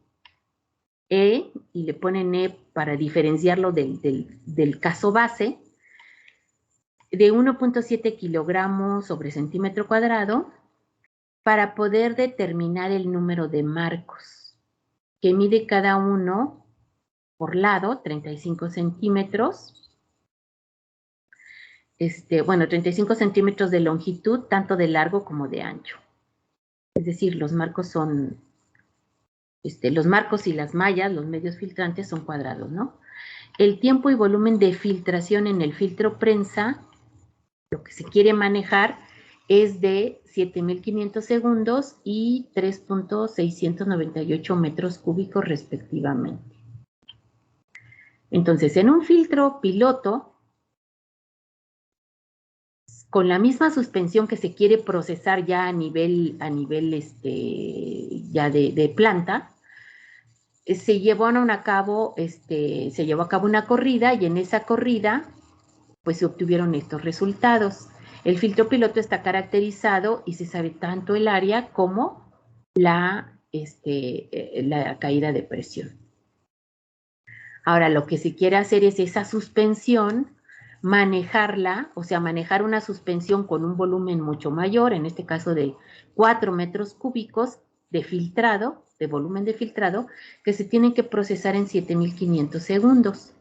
E, y le ponen E para diferenciarlo del caso base, de 1.7 kilogramos sobre centímetro cuadrado, para poder determinar el número de marcos, que mide cada uno por lado, 35 centímetros, bueno, 35 centímetros de longitud, tanto de largo como de ancho. Es decir, los marcos son, los marcos y las mallas, los medios filtrantes son cuadrados, ¿no? El tiempo y volumen de filtración en el filtro prensa, lo que se quiere manejar, es de 7.500 segundos y 3.698 metros cúbicos respectivamente. Entonces, en un filtro piloto, con la misma suspensión que se quiere procesar ya a nivel ya de planta, se llevó a cabo una corrida, y en esa corrida pues se obtuvieron estos resultados. El filtro piloto está caracterizado y se sabe tanto el área como la caída de presión. Ahora, lo que se quiere hacer es esa suspensión, manejarla, o sea, manejar una suspensión con un volumen mucho mayor, en este caso de 4 metros cúbicos de filtrado, de volumen de filtrado, que se tienen que procesar en 7.500 segundos.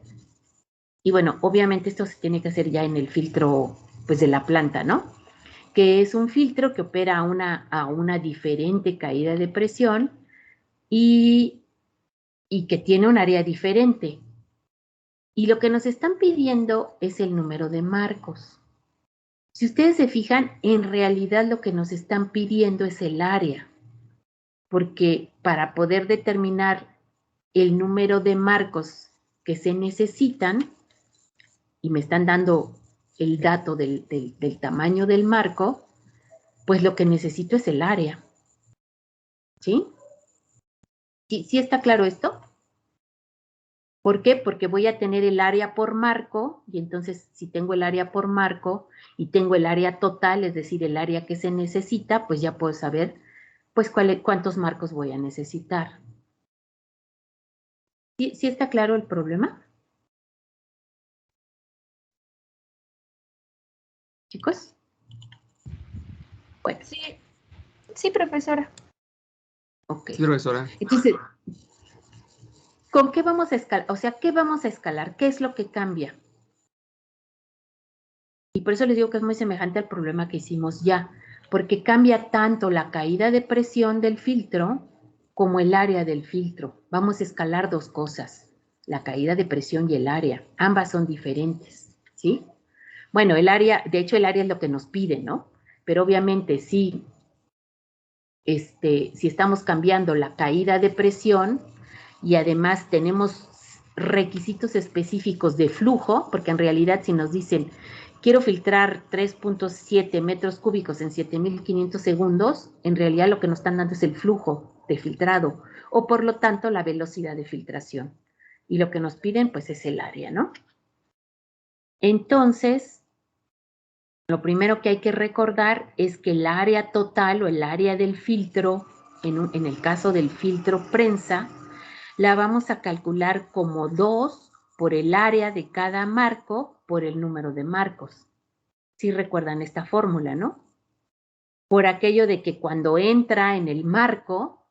Y bueno, obviamente esto se tiene que hacer ya en el filtro, pues, de la planta, ¿no? Que es un filtro que opera a una diferente caída de presión y que tiene un área diferente. Y lo que nos están pidiendo es el número de marcos. Si ustedes se fijan, en realidad lo que nos están pidiendo es el área, porque para poder determinar el número de marcos que se necesitan, y me están dando el dato del tamaño del marco, pues lo que necesito es el área. ¿Sí? ¿Sí está claro esto? ¿Por qué? Porque voy a tener el área por marco, y entonces si tengo el área por marco y tengo el área total, es decir, el área que se necesita, pues ya puedo saber pues cuántos marcos voy a necesitar. ¿Sí está claro el problema? ¿Chicos? Bueno. Sí, profesora. Ok. Sí, profesora. Entonces, ¿con qué vamos a escalar? O sea, ¿qué vamos a escalar? ¿Qué es lo que cambia? Y por eso les digo que es muy semejante al problema que hicimos ya, porque cambia tanto la caída de presión del filtro como el área del filtro. Vamos a escalar dos cosas, la caída de presión y el área. Ambas son diferentes, ¿sí? Bueno, el área, de hecho el área es lo que nos pide, ¿no? Pero obviamente si estamos cambiando la caída de presión y además tenemos requisitos específicos de flujo, porque en realidad si nos dicen quiero filtrar 3.7 metros cúbicos en 7.500 segundos, en realidad lo que nos están dando es el flujo de filtrado, o por lo tanto la velocidad de filtración. Y lo que nos piden pues es el área, ¿no? Entonces, lo primero que hay que recordar es que el área total o el área del filtro, en el caso del filtro prensa, la vamos a calcular como 2 por el área de cada marco por el número de marcos. Sí recuerdan esta fórmula, ¿no? Por aquello de que cuando entra en el marco,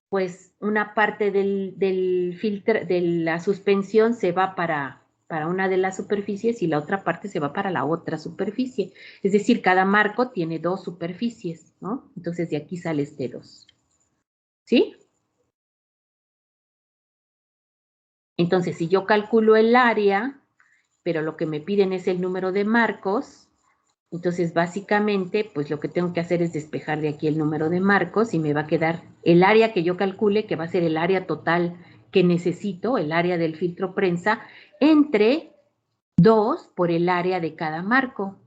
pues una parte del filtro, de la suspensión se va para una de las superficies y la otra parte se va para la otra superficie. Es decir, cada marco tiene dos superficies, ¿no? Entonces de aquí sale este 2. ¿Sí? Entonces, si yo calculo el área, pero lo que me piden es el número de marcos, entonces básicamente, pues lo que tengo que hacer es despejar de aquí el número de marcos y me va a quedar el área que yo calcule, que va a ser el área total que necesito, el área del filtro prensa, entre 2 por el área de cada marco.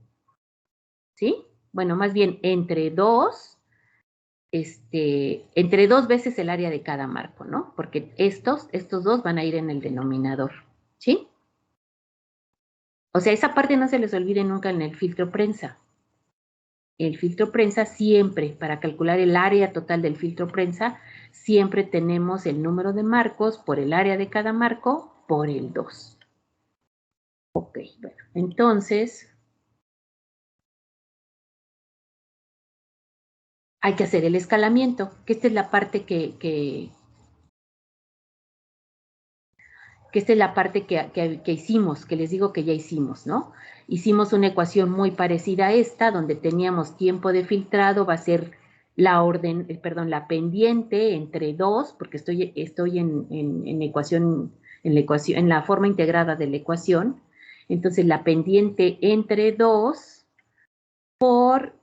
¿Sí? Bueno, más bien entre 2, entre 2 veces el área de cada marco, ¿no? Porque estos dos van a ir en el denominador. ¿Sí? O sea, esa parte no se les olvide nunca en el filtro prensa. El filtro prensa siempre, para calcular el área total del filtro prensa, siempre tenemos el número de marcos por el área de cada marco por el 2. Ok, bueno, entonces hay que hacer el escalamiento, que esta es la parte que esta es la parte que hicimos, que les digo que ya hicimos, ¿no? Hicimos una ecuación muy parecida a esta, donde teníamos tiempo de filtrado, va a ser la la pendiente entre 2, porque estoy en la forma integrada de la ecuación. Entonces, la pendiente entre 2 por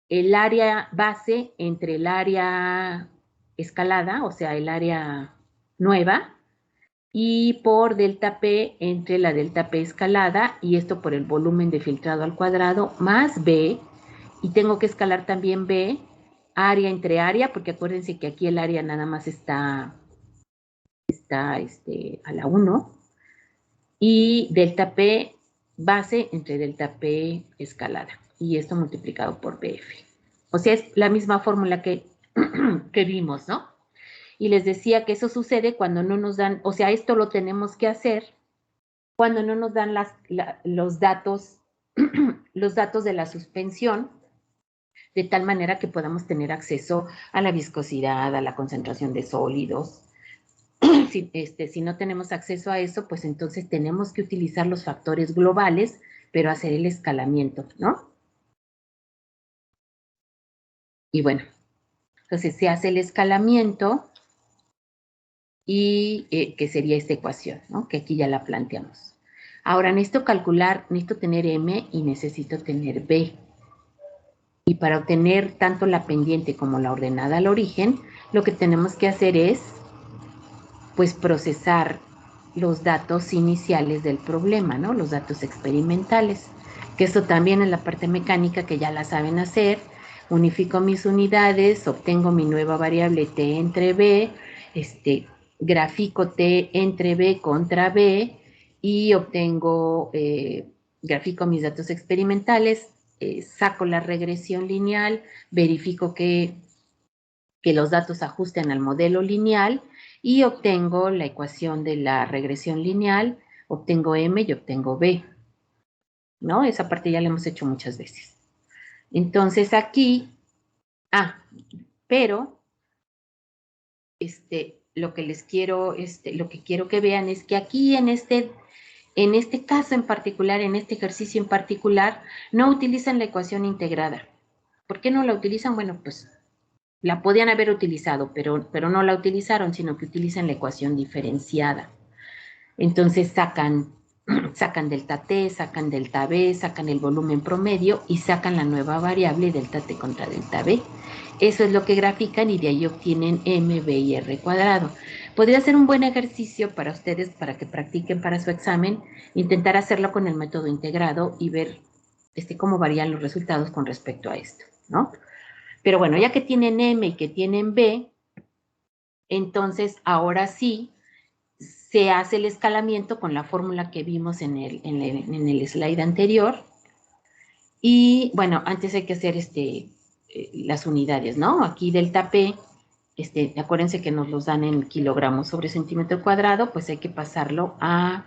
el área base entre el área escalada, o sea, el área nueva, y por delta P entre la delta P escalada, y esto por el volumen de filtrado al cuadrado, más B, y tengo que escalar también B, área entre área, porque acuérdense que aquí el área nada más está a la 1, y delta P base entre delta P escalada, y esto multiplicado por BF. O sea, es la misma fórmula que vimos, ¿no? Y les decía que eso sucede cuando no nos dan, o sea, esto lo tenemos que hacer cuando no nos dan los datos de la suspensión, de tal manera que podamos tener acceso a la viscosidad, a la concentración de sólidos. Si no tenemos acceso a eso, pues entonces tenemos que utilizar los factores globales, pero hacer el escalamiento, ¿no? Y bueno, entonces se hace el escalamiento y que sería esta ecuación, ¿no? Que aquí ya la planteamos. Ahora necesito calcular, necesito tener M y necesito tener B. Y para obtener tanto la pendiente como la ordenada al origen, lo que tenemos que hacer es, pues, procesar los datos iniciales del problema, ¿no? Los datos experimentales. Que esto también en la parte mecánica, que ya la saben hacer. Unifico mis unidades, obtengo mi nueva variable T entre B, grafico T entre B contra B y obtengo, grafico mis datos experimentales, saco la regresión lineal, verifico que los datos ajusten al modelo lineal y obtengo la ecuación de la regresión lineal, obtengo M y obtengo B, ¿no? Esa parte ya la hemos hecho muchas veces. Entonces aquí, pero lo que les quiero, lo que quiero que vean es que aquí en este caso en particular, en este ejercicio en particular, no utilizan la ecuación integrada. ¿Por qué no la utilizan? Bueno, pues la podían haber utilizado, pero no la utilizaron, sino que utilizan la ecuación diferenciada. Entonces sacan delta T, sacan delta B, sacan el volumen promedio y sacan la nueva variable delta T contra delta B. Eso es lo que grafican y de ahí obtienen M, B y R cuadrado. Podría ser un buen ejercicio para ustedes, para que practiquen para su examen, intentar hacerlo con el método integrado y ver cómo varían los resultados con respecto a esto, ¿no? Pero bueno, ya que tienen M y que tienen B, entonces ahora sí se hace el escalamiento con la fórmula que vimos en el slide anterior. Y bueno, antes hay que hacer las unidades, ¿no? Aquí delta P acuérdense que nos los dan en kilogramos sobre centímetro cuadrado, pues hay que pasarlo a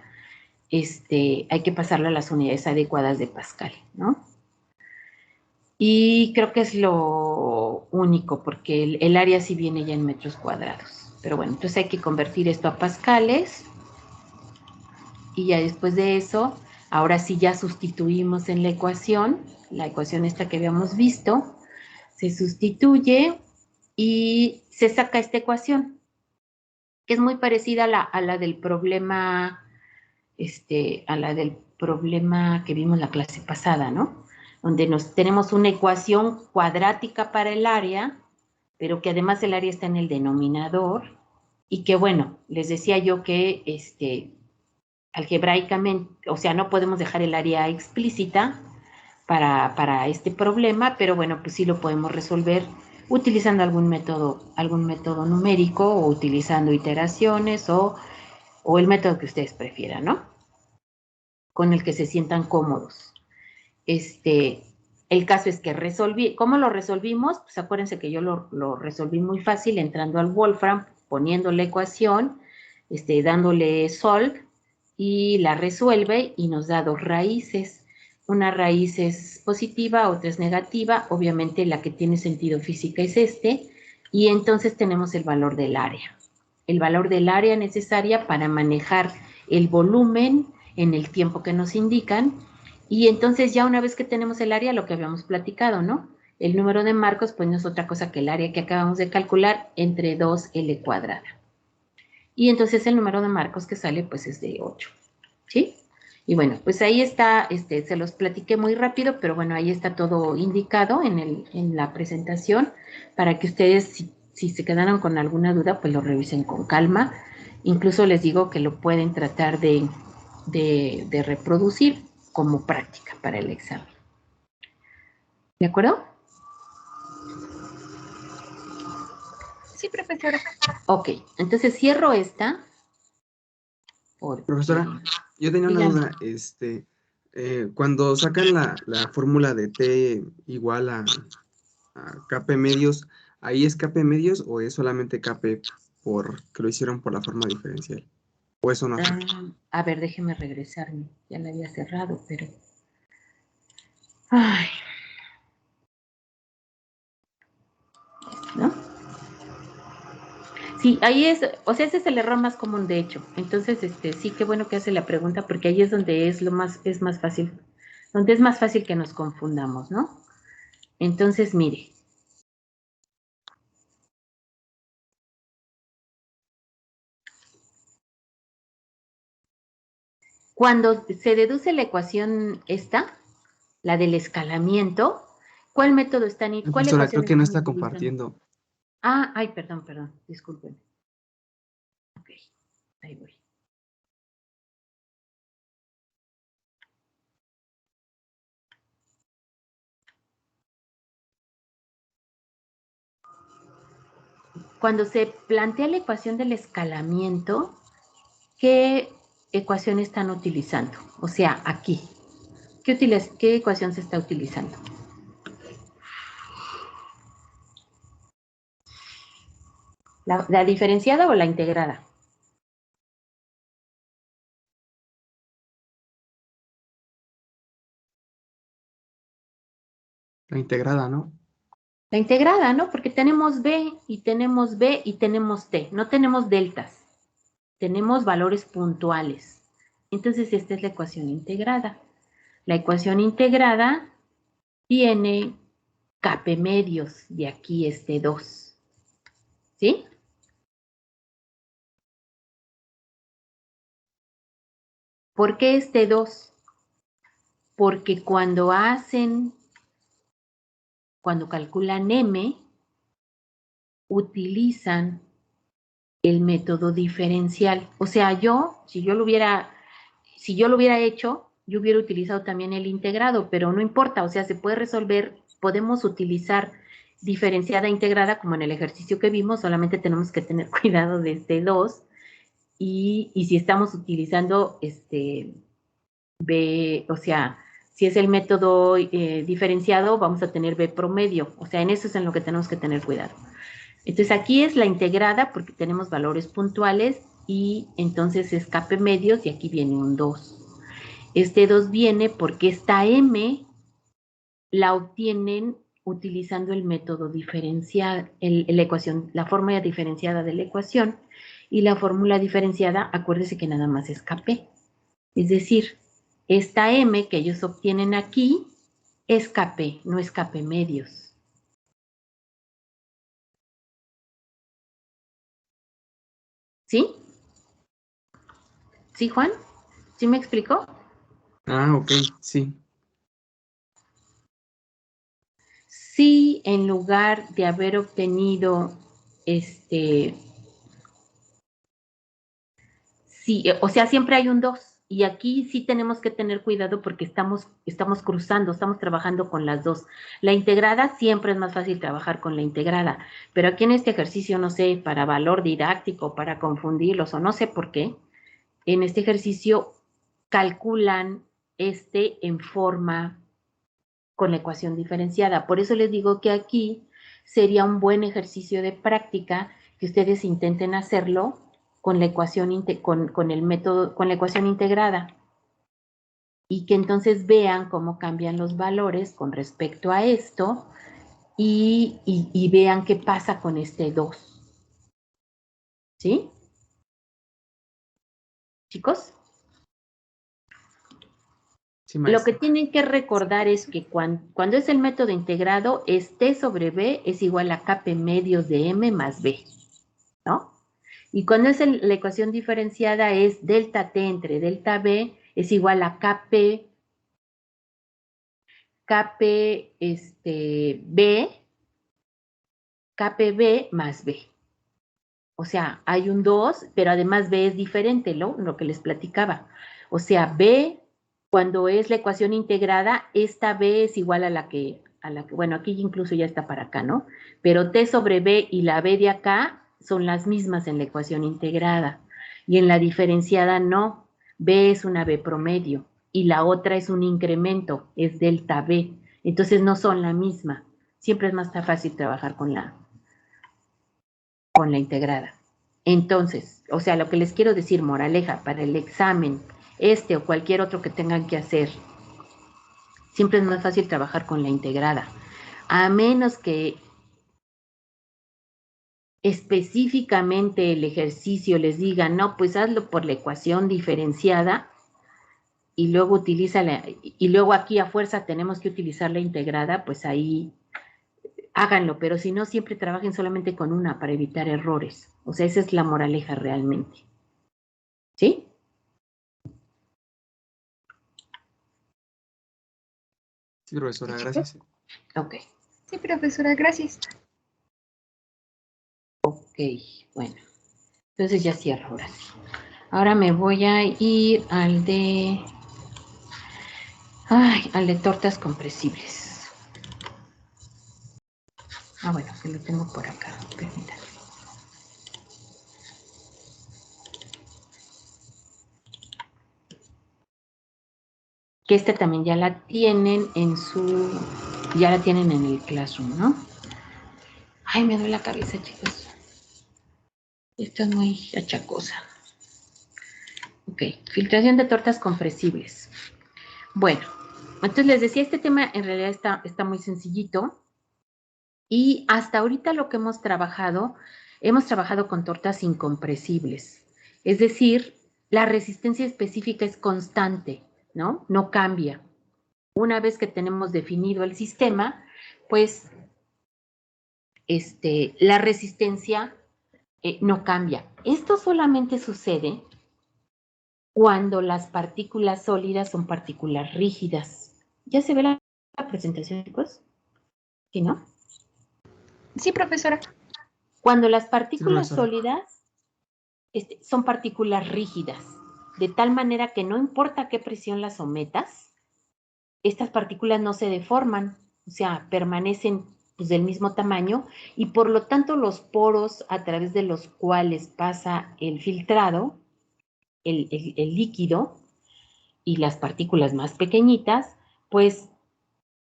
las unidades adecuadas de Pascal, ¿no? Y creo que es lo único, porque el área sí viene ya en metros cuadrados. Pero bueno, entonces hay que convertir esto a pascales. Y ya después de eso, ahora sí ya sustituimos en la ecuación esta que habíamos visto, se sustituye y se saca esta ecuación, que es muy parecida a la del problema, que vimos la clase pasada, ¿no? Donde tenemos una ecuación cuadrática para el área, pero que además el área está en el denominador, y que bueno, les decía yo que algebraicamente, o sea, no podemos dejar el área explícita para este problema, pero bueno, pues sí lo podemos resolver utilizando algún método numérico o utilizando iteraciones o el método que ustedes prefieran, ¿no? Con el que se sientan cómodos. El caso es que ¿cómo lo resolvimos? Pues acuérdense que yo lo resolví muy fácil entrando al Wolfram, poniendo la ecuación, dándole solve y la resuelve y nos da dos raíces. Una raíz es positiva, otra es negativa, obviamente la que tiene sentido física es y entonces tenemos el valor del área. El valor del área necesaria para manejar el volumen en el tiempo que nos indican. Y entonces ya una vez que tenemos el área, lo que habíamos platicado, ¿no? El número de marcos, pues no es otra cosa que el área que acabamos de calcular entre 2L cuadrada. Y entonces el número de marcos que sale, pues es de 8, ¿sí? Y bueno, pues ahí está, se los platiqué muy rápido, pero bueno, ahí está todo indicado en la presentación para que ustedes, si se quedaron con alguna duda, pues lo revisen con calma. Incluso les digo que lo pueden tratar de reproducir como práctica para el examen. ¿De acuerdo? Sí, profesora. Ok, entonces cierro esta. Profesora, yo tenía una Dígame. duda. Cuando sacan la fórmula de T igual a Kp medios, ¿ahí es Kp medios o es solamente Kp que lo hicieron por la forma diferencial? ¿O eso no afecta? A ver, déjeme regresarme. Ya la había cerrado, pero... Ay. ¿No? Sí, ahí es, o sea, ese es el error más común, de hecho. Entonces, sí, qué bueno que hace la pregunta, porque ahí es donde es más fácil, donde es más fácil que nos confundamos, ¿no? Entonces, mire. Cuando se deduce la ecuación esta, la del escalamiento, ¿cuál método cuál Profesora, creo ecuación que no están está utilizando? compartiendo. Ay, perdón, disculpen. Ok, ahí voy. Cuando se plantea la ecuación del escalamiento, ¿qué ecuación están utilizando? O sea, aquí. ¿Qué ecuación se está utilizando? ¿La diferenciada o la integrada? La integrada, ¿no? La integrada, ¿no? Porque tenemos B y tenemos B y tenemos T. No tenemos deltas. Tenemos valores puntuales. Entonces, esta es la ecuación integrada. La ecuación integrada tiene Kp medios, de aquí 2. ¿Sí? ¿Por qué 2? Porque cuando calculan M, utilizan el método diferencial. O sea, si yo lo hubiera hecho, yo hubiera utilizado también el integrado, pero no importa, o sea, se puede resolver, podemos utilizar diferenciada e integrada como en el ejercicio que vimos, solamente tenemos que tener cuidado de 2 y si estamos utilizando B, o sea, si es el método diferenciado, vamos a tener B promedio, o sea, en eso es en lo que tenemos que tener cuidado. Entonces aquí es la integrada porque tenemos valores puntuales y entonces es Kp medios y aquí viene un 2. Este 2 viene porque esta m la obtienen utilizando el método diferencial, la ecuación, la fórmula diferenciada de la ecuación, y la fórmula diferenciada, acuérdense que nada más es Kp. Es decir, esta m que ellos obtienen aquí es Kp, no es Kp medios. ¿Sí? ¿Sí, Juan? ¿Sí me explicó? Ah, ok, sí. Si en lugar de haber obtenido sí, o sea, siempre hay un 2. Y aquí sí tenemos que tener cuidado porque estamos cruzando, estamos trabajando con las dos. La integrada siempre es más fácil trabajar con la integrada, pero aquí en este ejercicio, no sé, para valor didáctico, para confundirlos o no sé por qué, en este ejercicio calculan en forma con la ecuación diferenciada. Por eso les digo que aquí sería un buen ejercicio de práctica que ustedes intenten hacerlo con la ecuación, con el método, con la ecuación integrada y que entonces vean cómo cambian los valores con respecto a esto y vean qué pasa con este 2. ¿Sí? ¿Chicos? Sí, Lo que maestra. tienen que Sí, recordar es profesora. que cuando es el método integrado, es T sobre B es igual a Kp medios de M más B, ¿no? Y cuando es la ecuación diferenciada es delta T entre delta B es igual a B, KPB más B. O sea, hay un 2, pero además B es diferente, ¿no? Lo que les platicaba. O sea, B, cuando es la ecuación integrada, esta B es igual bueno, aquí incluso ya está para acá, ¿no? Pero T sobre B y la B de acá son las mismas en la ecuación integrada. Y en la diferenciada no. B es una B promedio y la otra es un incremento, es delta B. Entonces no son la misma. Siempre es más fácil trabajar con la integrada. Entonces, o sea, lo que les quiero decir, moraleja, para el examen, o cualquier otro que tengan que hacer, siempre es más fácil trabajar con la integrada. A menos que específicamente el ejercicio les diga, no, pues hazlo por la ecuación diferenciada y luego y luego aquí a fuerza tenemos que utilizar la integrada, pues ahí háganlo, pero si no, siempre trabajen solamente con una para evitar errores. O sea, esa es la moraleja realmente. ¿Sí? Sí, profesora, ¿Chicos? gracias. Ok. Sí, profesora, gracias. Ok, bueno. Entonces ya cierro ahora sí. Ahora me voy a ir al de tortas compresibles. Ah, bueno, que lo tengo por acá. Permítanme. Que también ya la tienen ya la tienen en el Classroom, ¿no? Ay, me duele la cabeza, chicos. Esto es muy achacosa. Ok, filtración de tortas compresibles. Bueno, entonces les decía, este tema en realidad está muy sencillito. Y hasta ahorita lo que hemos trabajado con tortas incompresibles. Es decir, la resistencia específica es constante, ¿no? No cambia. Una vez que tenemos definido el sistema, pues la resistencia no cambia. Esto solamente sucede cuando las partículas sólidas son partículas rígidas. ¿Ya se ve la presentación, chicos? ¿Sí, no? Sí, profesora. Cuando las Sí, partículas profesora. sólidas son partículas rígidas, de tal manera que no importa qué presión las sometas, estas partículas no se deforman, o sea, permanecen pues, del mismo tamaño y por lo tanto los poros a través de los cuales pasa el filtrado, el líquido y las partículas más pequeñitas, pues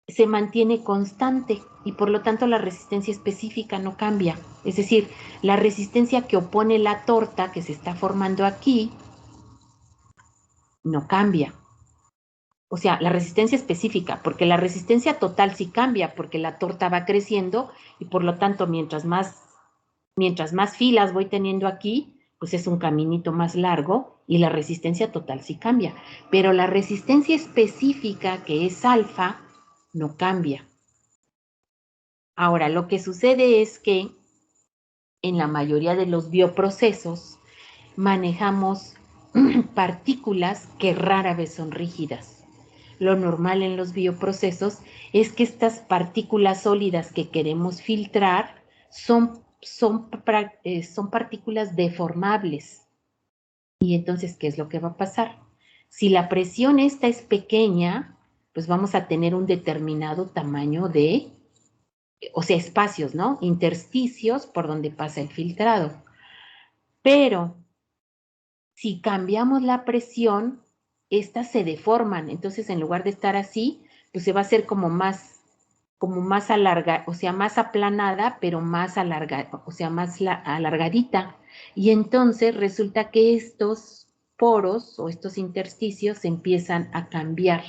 se mantiene constante y por lo tanto la resistencia específica no cambia. Es decir, la resistencia que opone la torta que se está formando aquí no cambia. O sea, la resistencia específica, porque la resistencia total sí cambia, porque la torta va creciendo y por lo tanto mientras más filas voy teniendo aquí, pues es un caminito más largo y la resistencia total sí cambia. Pero la resistencia específica, que es alfa, no cambia. Ahora, lo que sucede es que en la mayoría de los bioprocesos manejamos partículas que rara vez son rígidas. Lo normal en los bioprocesos es que estas partículas sólidas que queremos filtrar son partículas deformables. Y entonces, ¿qué es lo que va a pasar? Si la presión esta es pequeña, pues vamos a tener un determinado tamaño de, o sea, espacios, ¿no? Intersticios por donde pasa el filtrado. Pero si cambiamos la presión, estas se deforman. Entonces, en lugar de estar así, pues se va a hacer como más alargada, o sea, más aplanada, pero más alargada, o sea, más alargadita. Y entonces resulta que estos poros o estos intersticios empiezan a cambiar.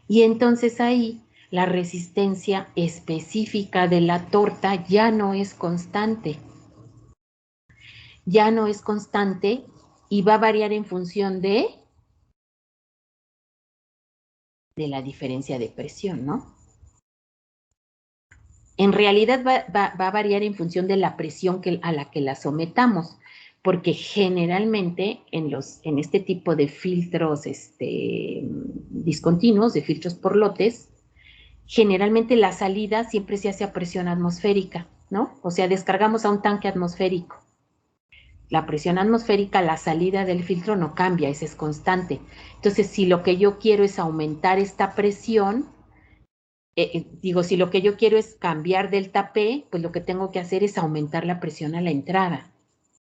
Y entonces ahí la resistencia específica de la torta ya no es constante. Ya no es constante y va a variar en función de la diferencia de presión, ¿no? En realidad va a variar en función de la presión a la que la sometamos, porque generalmente en este tipo de filtros discontinuos, de filtros por lotes, generalmente la salida siempre se hace a presión atmosférica, ¿no? O sea, descargamos a un tanque atmosférico. La presión atmosférica, la salida del filtro no cambia, esa es constante. Entonces, si lo que yo quiero es aumentar esta presión, si lo que yo quiero es cambiar delta P, pues lo que tengo que hacer es aumentar la presión a la entrada,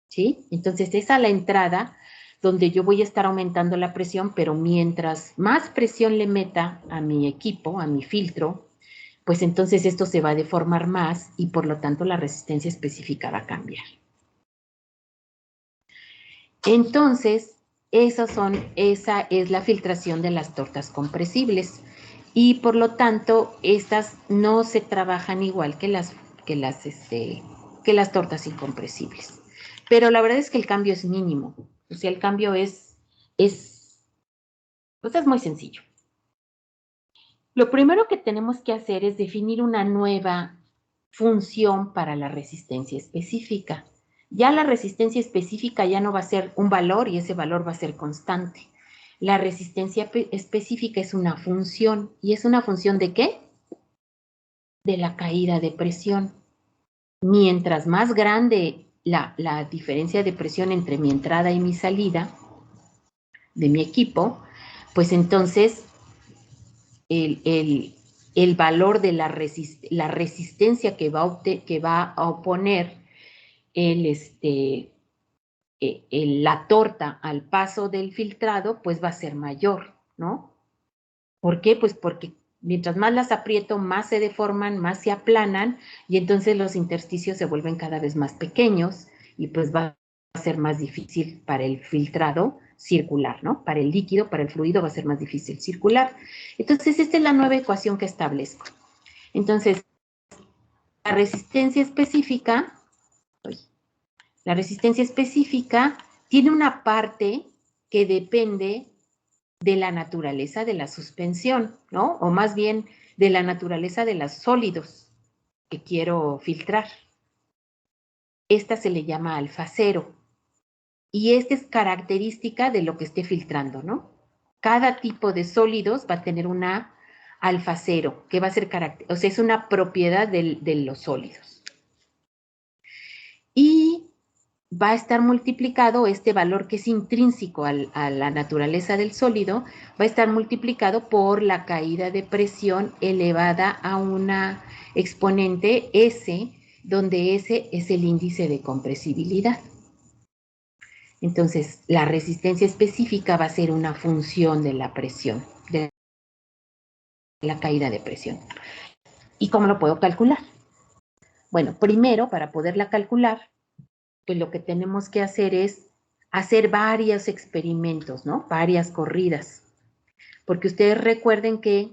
¿sí? Entonces es a la entrada donde yo voy a estar aumentando la presión, pero mientras más presión le meta a mi equipo, a mi filtro, pues entonces esto se va a deformar más y por lo tanto la resistencia específica va a cambiar. Entonces, esa es la filtración de las tortas compresibles y por lo tanto estas no se trabajan igual que las tortas incompresibles. Pero la verdad es que el cambio es mínimo, o sea, el cambio pues es muy sencillo. Lo primero que tenemos que hacer es definir una nueva función para la resistencia específica. Ya la resistencia específica ya no va a ser un valor y ese valor va a ser constante. La resistencia específica es una función. ¿Y es una función de qué? De la caída de presión. Mientras más grande la diferencia de presión entre mi entrada y mi salida de mi equipo, pues entonces el valor de la resistencia que va a oponer la torta al paso del filtrado, pues va a ser mayor, ¿no? ¿Por qué? Pues porque mientras más las aprieto, más se deforman, más se aplanan y entonces los intersticios se vuelven cada vez más pequeños y pues va a ser más difícil para el filtrado circular, ¿no? Para el líquido, para el fluido va a ser más difícil circular. Entonces, esta es la nueva ecuación que establezco. Entonces, la resistencia específica tiene una parte que depende de la naturaleza de la suspensión, ¿no? O más bien de la naturaleza de los sólidos que quiero filtrar. Esta se le llama alfa cero. Y esta es característica de lo que esté filtrando, ¿no? Cada tipo de sólidos va a tener una alfa cero, que va a ser o sea, es una propiedad de los sólidos. Y va a estar multiplicado este valor que es intrínseco a la naturaleza del sólido, va a estar multiplicado por la caída de presión elevada a una exponente S, donde S es el índice de compresibilidad. Entonces, la resistencia específica va a ser una función de la presión, de la caída de presión. ¿Y cómo lo puedo calcular? Bueno, primero, para poderla calcular, pues lo que tenemos que hacer es hacer varios experimentos, ¿no? Varias corridas. Porque ustedes recuerden que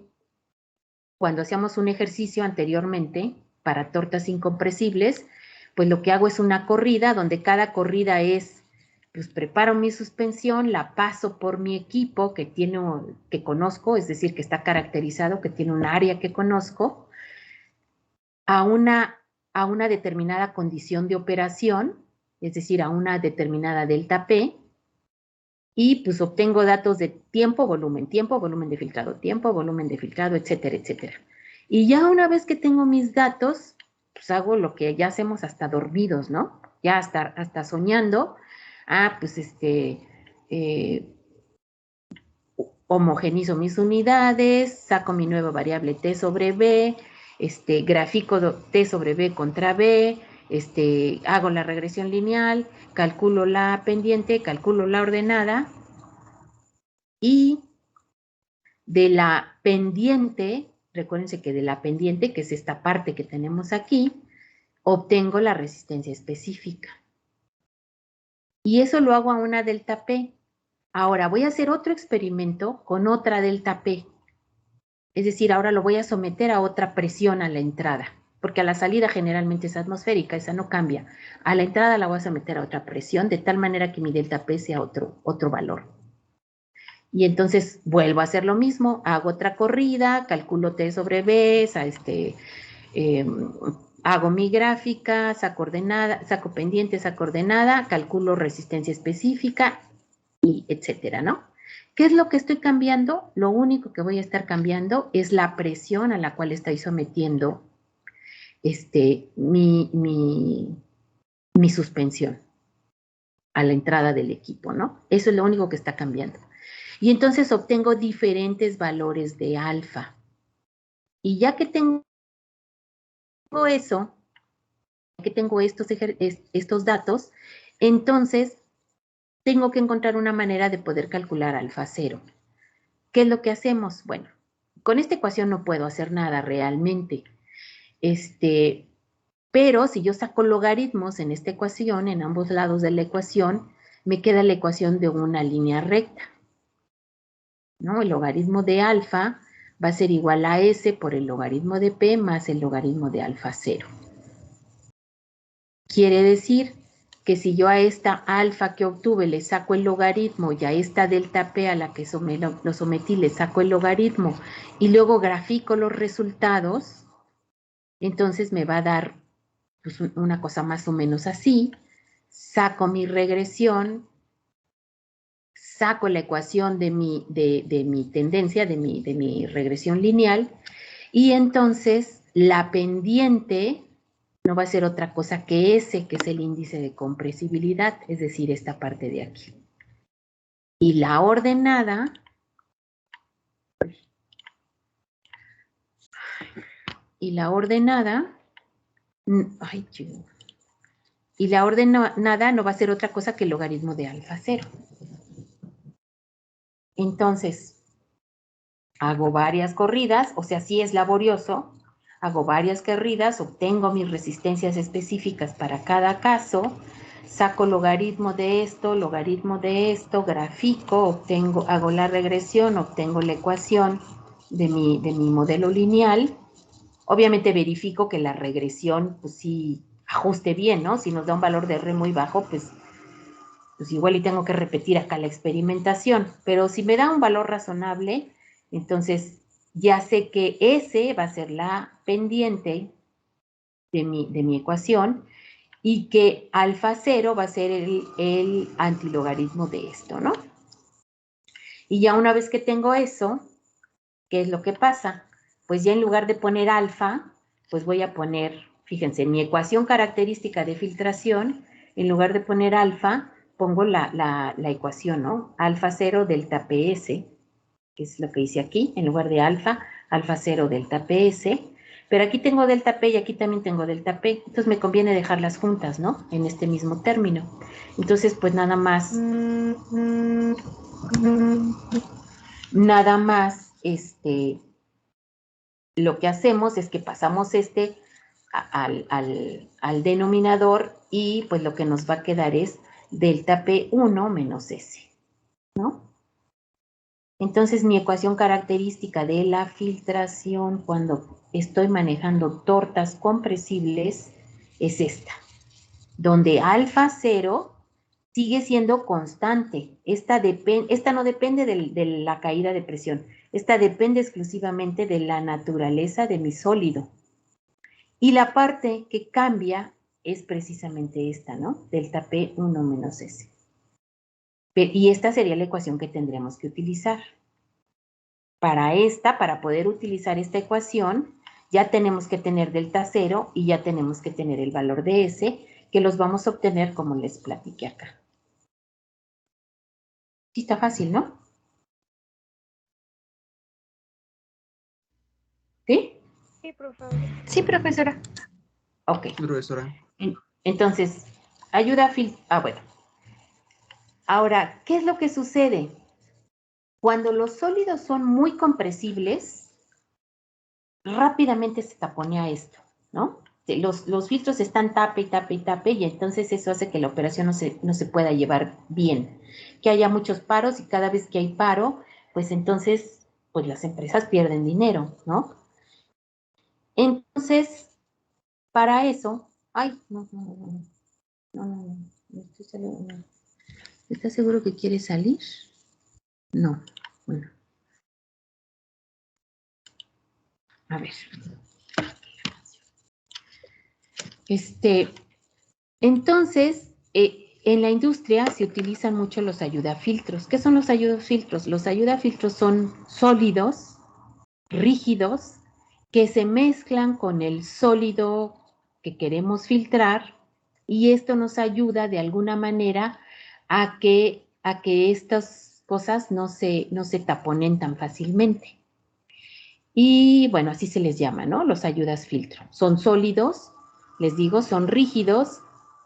cuando hacíamos un ejercicio anteriormente para tortas incompresibles, pues lo que hago es una corrida donde cada corrida es, pues preparo mi suspensión, la paso por mi equipo que conozco, es decir, que está caracterizado, que tiene un área que conozco, a una determinada condición de operación, es decir, a una determinada delta P, y pues obtengo datos de tiempo, volumen de filtrado, tiempo, volumen de filtrado, etcétera, etcétera. Y ya una vez que tengo mis datos, pues hago lo que ya hacemos hasta dormidos, ¿no? Ya hasta soñando. Pues homogenizo mis unidades, saco mi nueva variable T sobre B, grafico T sobre B contra B, hago la regresión lineal, calculo la pendiente, calculo la ordenada y de la pendiente, recuérdense que de la pendiente, que es esta parte que tenemos aquí, obtengo la resistencia específica. Y eso lo hago a una delta P. Ahora voy a hacer otro experimento con otra delta P. Es decir, ahora lo voy a someter a otra presión a la entrada, porque a la salida generalmente es atmosférica, esa no cambia. A la entrada la voy a someter a otra presión, de tal manera que mi delta P sea otro valor. Y entonces vuelvo a hacer lo mismo, hago otra corrida, calculo T sobre B, hago mi gráfica, saco pendiente, saco ordenada, calculo resistencia específica, y etcétera, ¿no? ¿Qué es lo que estoy cambiando? Lo único que voy a estar cambiando es la presión a la cual estoy sometiendo mi suspensión a la entrada del equipo, ¿no? Eso es lo único que está cambiando. Y entonces obtengo diferentes valores de alfa. Y ya que tengo eso, que tengo estos datos, entonces tengo que encontrar una manera de poder calcular alfa cero. ¿Qué es lo que hacemos? Bueno, con esta ecuación no puedo hacer nada realmente. Pero si yo saco logaritmos en esta ecuación, en ambos lados de la ecuación, me queda la ecuación de una línea recta, ¿no? El logaritmo de alfa va a ser igual a S por el logaritmo de P más el logaritmo de alfa cero. Quiere decir que si yo a esta alfa que obtuve le saco el logaritmo y a esta delta P a la que lo sometí le saco el logaritmo y luego grafico los resultados, entonces me va a dar pues, una cosa más o menos así. Saco mi regresión, saco la ecuación de mi tendencia, de mi regresión lineal, y entonces la pendiente no va a ser otra cosa que S, que es el índice de compresibilidad, es decir, esta parte de aquí. Y la ordenada, no va a ser otra cosa que el logaritmo de alfa cero. Entonces, hago varias corridas, o sea, sí es laborioso, hago varias corridas, obtengo mis resistencias específicas para cada caso, saco logaritmo de esto, grafico, hago la regresión, obtengo la ecuación de mi modelo lineal. Obviamente verifico que la regresión, pues sí, ajuste bien, ¿no? Si nos da un valor de R muy bajo, pues igual y tengo que repetir acá la experimentación. Pero si me da un valor razonable, entonces ya sé que S va a ser la pendiente de mi ecuación y que alfa cero va a ser el antilogaritmo de esto, ¿no? Y ya una vez que tengo eso, ¿qué es lo que pasa? Pues ya en lugar de poner alfa, pues voy a poner, fíjense, en mi ecuación característica de filtración, en lugar de poner alfa, pongo la ecuación, ¿no? Alfa cero delta PS, que es lo que hice aquí, en lugar de alfa cero delta PS, pero aquí tengo delta P y aquí también tengo delta P, entonces me conviene dejarlas juntas, ¿no? En este mismo término. Entonces, pues nada más, lo que hacemos es que pasamos al denominador y pues lo que nos va a quedar es delta P1 menos S, ¿no? Entonces mi ecuación característica de la filtración cuando estoy manejando tortas compresibles es esta, donde alfa 0 sigue siendo constante. Esta no depende de la caída de presión, esta depende exclusivamente de la naturaleza de mi sólido. Y la parte que cambia es precisamente esta, ¿no? Delta P1 menos S. Y esta sería la ecuación que tendremos que utilizar. Para poder utilizar esta ecuación, ya tenemos que tener delta 0 y ya tenemos que tener el valor de S, que los vamos a obtener como les platiqué acá. Sí, está fácil, ¿no? ¿Sí? Sí, profesora. Ok. Profesora. Entonces, bueno. Ahora, ¿qué es lo que sucede? Cuando los sólidos son muy compresibles, rápidamente se taponea esto, ¿no? Los filtros están tape y tape y tape y entonces eso hace que la operación no se pueda llevar bien, que haya muchos paros y cada vez que hay paro, pues entonces, pues las empresas pierden dinero, ¿no? Entonces, para eso, no estoy saliendo, no. ¿Estás seguro que quieres salir? No, bueno. A ver. Entonces, en la industria se utilizan mucho los ayudafiltros. ¿Qué son los ayudafiltros? Los ayudafiltros son sólidos, rígidos, que se mezclan con el sólido que queremos filtrar y esto nos ayuda de alguna manera a que estas cosas no se taponen tan fácilmente. Y bueno, así se les llama, ¿no? Los ayudas filtro. Son sólidos, les digo, son rígidos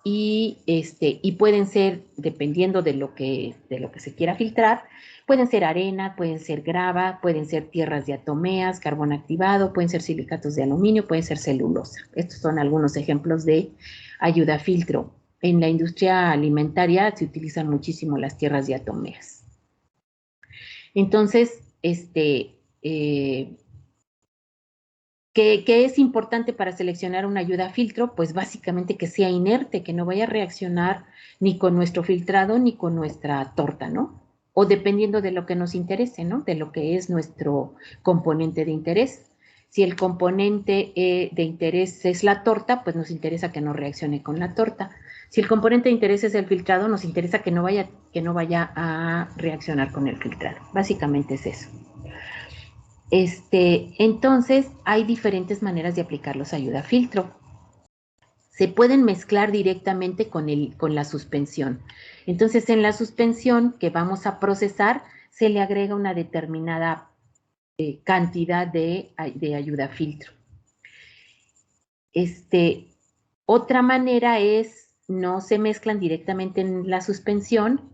y pueden ser, dependiendo de lo que se quiera filtrar, pueden ser arena, pueden ser grava, pueden ser tierras diatomeas, carbón activado, pueden ser silicatos de aluminio, pueden ser celulosa. Estos son algunos ejemplos de ayuda filtro. En la industria alimentaria se utilizan muchísimo las tierras diatomeas. Entonces, ¿qué es importante para seleccionar una ayuda filtro? Pues básicamente que sea inerte, que no vaya a reaccionar ni con nuestro filtrado ni con nuestra torta, ¿no? O dependiendo de lo que nos interese, ¿no? De lo que es nuestro componente de interés. Si el componente de interés es la torta, pues nos interesa que no reaccione con la torta. Si el componente de interés es el filtrado, nos interesa que no vaya a reaccionar con el filtrado. Básicamente es eso. Entonces, hay diferentes maneras de aplicar los ayudafiltro. Se pueden mezclar directamente con la suspensión. Entonces, en la suspensión que vamos a procesar, se le agrega una determinada cantidad de ayudafiltro. Otra manera es, no se mezclan directamente en la suspensión,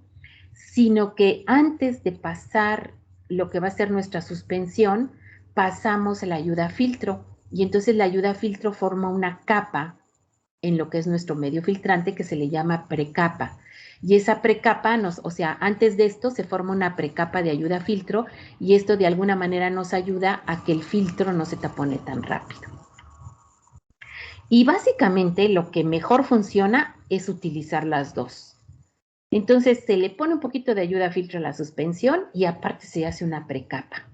sino que antes de pasar lo que va a ser nuestra suspensión, pasamos la ayuda filtro y entonces la ayuda filtro forma una capa en lo que es nuestro medio filtrante que se le llama precapa. Y esa precapa, o sea, antes de esto se forma una precapa de ayuda filtro y esto de alguna manera nos ayuda a que el filtro no se tapone tan rápido. Y básicamente lo que mejor funciona es utilizar las dos. Entonces se le pone un poquito de ayuda filtro a la suspensión y aparte se hace una precapa.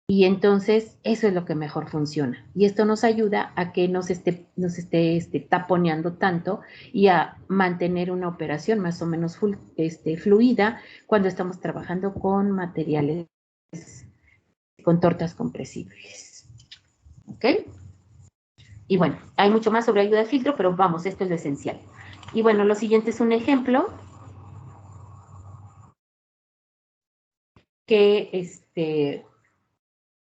Y entonces eso es lo que mejor funciona. Y esto nos ayuda a que no se esté taponeando tanto y a mantener una operación más o menos fluida cuando estamos trabajando con materiales, con tortas compresibles. ¿Ok? Y bueno, hay mucho más sobre ayuda de filtro, pero vamos, esto es lo esencial. Y bueno, lo siguiente es un ejemplo que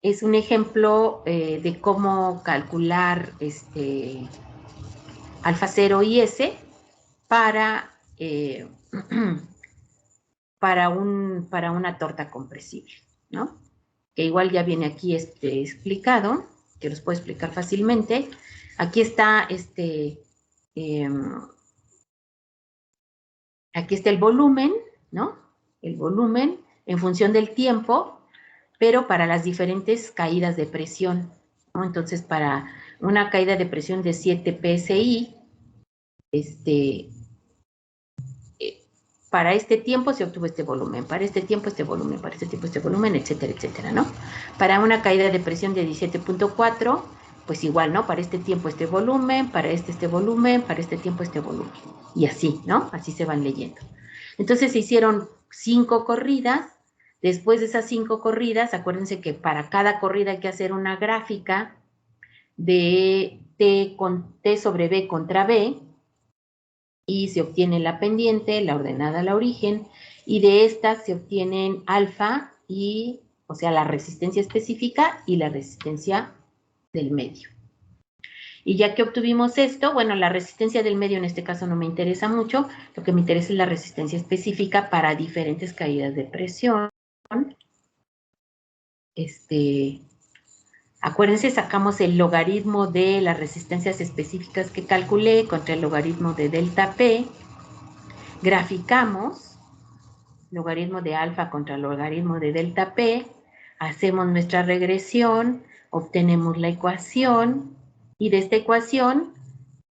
es un ejemplo de cómo calcular alfa 0 y S para, para una torta compresible, ¿no? Que igual ya viene aquí explicado. que los puedo explicar fácilmente. Aquí está aquí está el volumen, ¿no? El volumen en función del tiempo, pero para las diferentes caídas de presión, ¿no? Entonces, para una caída de presión de 7 PSI, para este tiempo se obtuvo este volumen, para este tiempo este volumen, para este tiempo este volumen, etcétera, etcétera, ¿no? Para una caída de presión de 17.4, pues igual, ¿no? Para este tiempo este volumen, para este volumen, para este tiempo este volumen. Y así, ¿no? Así se van leyendo. Entonces se hicieron 5 corridas. Después de esas 5 corridas, acuérdense que para cada corrida hay que hacer una gráfica de T sobre B contra B, y se obtiene la pendiente, la ordenada, la origen, y de estas se obtienen alfa y, o sea, la resistencia específica y la resistencia del medio. Y ya que obtuvimos esto, bueno, la resistencia del medio en este caso no me interesa mucho, lo que me interesa es la resistencia específica para diferentes caídas de presión. Acuérdense, sacamos el logaritmo de las resistencias específicas que calculé contra el logaritmo de delta P, graficamos logaritmo de alfa contra logaritmo de delta P, hacemos nuestra regresión, obtenemos la ecuación, y de esta ecuación,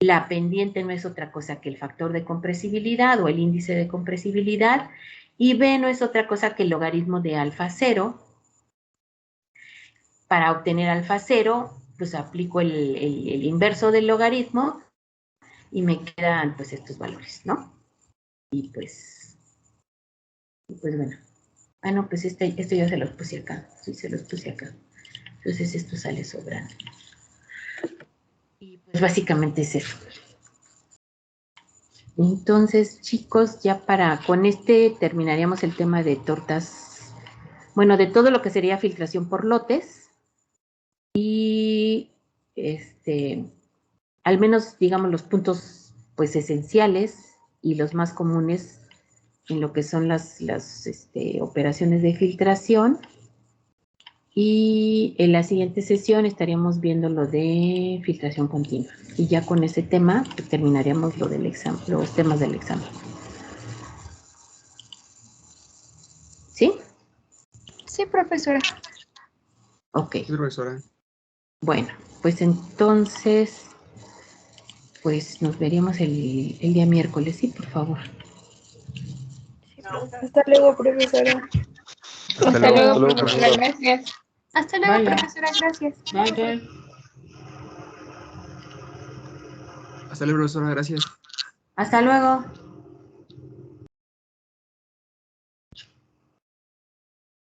la pendiente no es otra cosa que el factor de compresibilidad o el índice de compresibilidad, y B no es otra cosa que el logaritmo de alfa 0. Para obtener alfa 0, pues aplico el inverso del logaritmo y me quedan pues estos valores, ¿no? Y pues bueno. Ah, no, pues esto ya se los puse acá. Sí, se los puse acá. Entonces esto sale sobrando. Y pues básicamente es eso. Entonces, chicos, ya con terminaríamos el tema de tortas, bueno, de todo lo que sería filtración por lotes. Y al menos, digamos, los puntos pues esenciales y los más comunes en lo que son las operaciones de filtración. Y en la siguiente sesión estaríamos viendo lo de filtración continua. Y ya con ese tema pues, terminaríamos lo del examen, los temas del examen. ¿Sí? Sí, profesora. Ok. Sí, profesora. Bueno, pues entonces, pues nos veríamos el día miércoles, ¿sí? Por favor. Hasta luego, profesora. Hasta luego, profesora. Gracias. Hasta luego, Vale. profesora. Gracias. Bye. Hasta luego, profesora. Gracias. Hasta luego.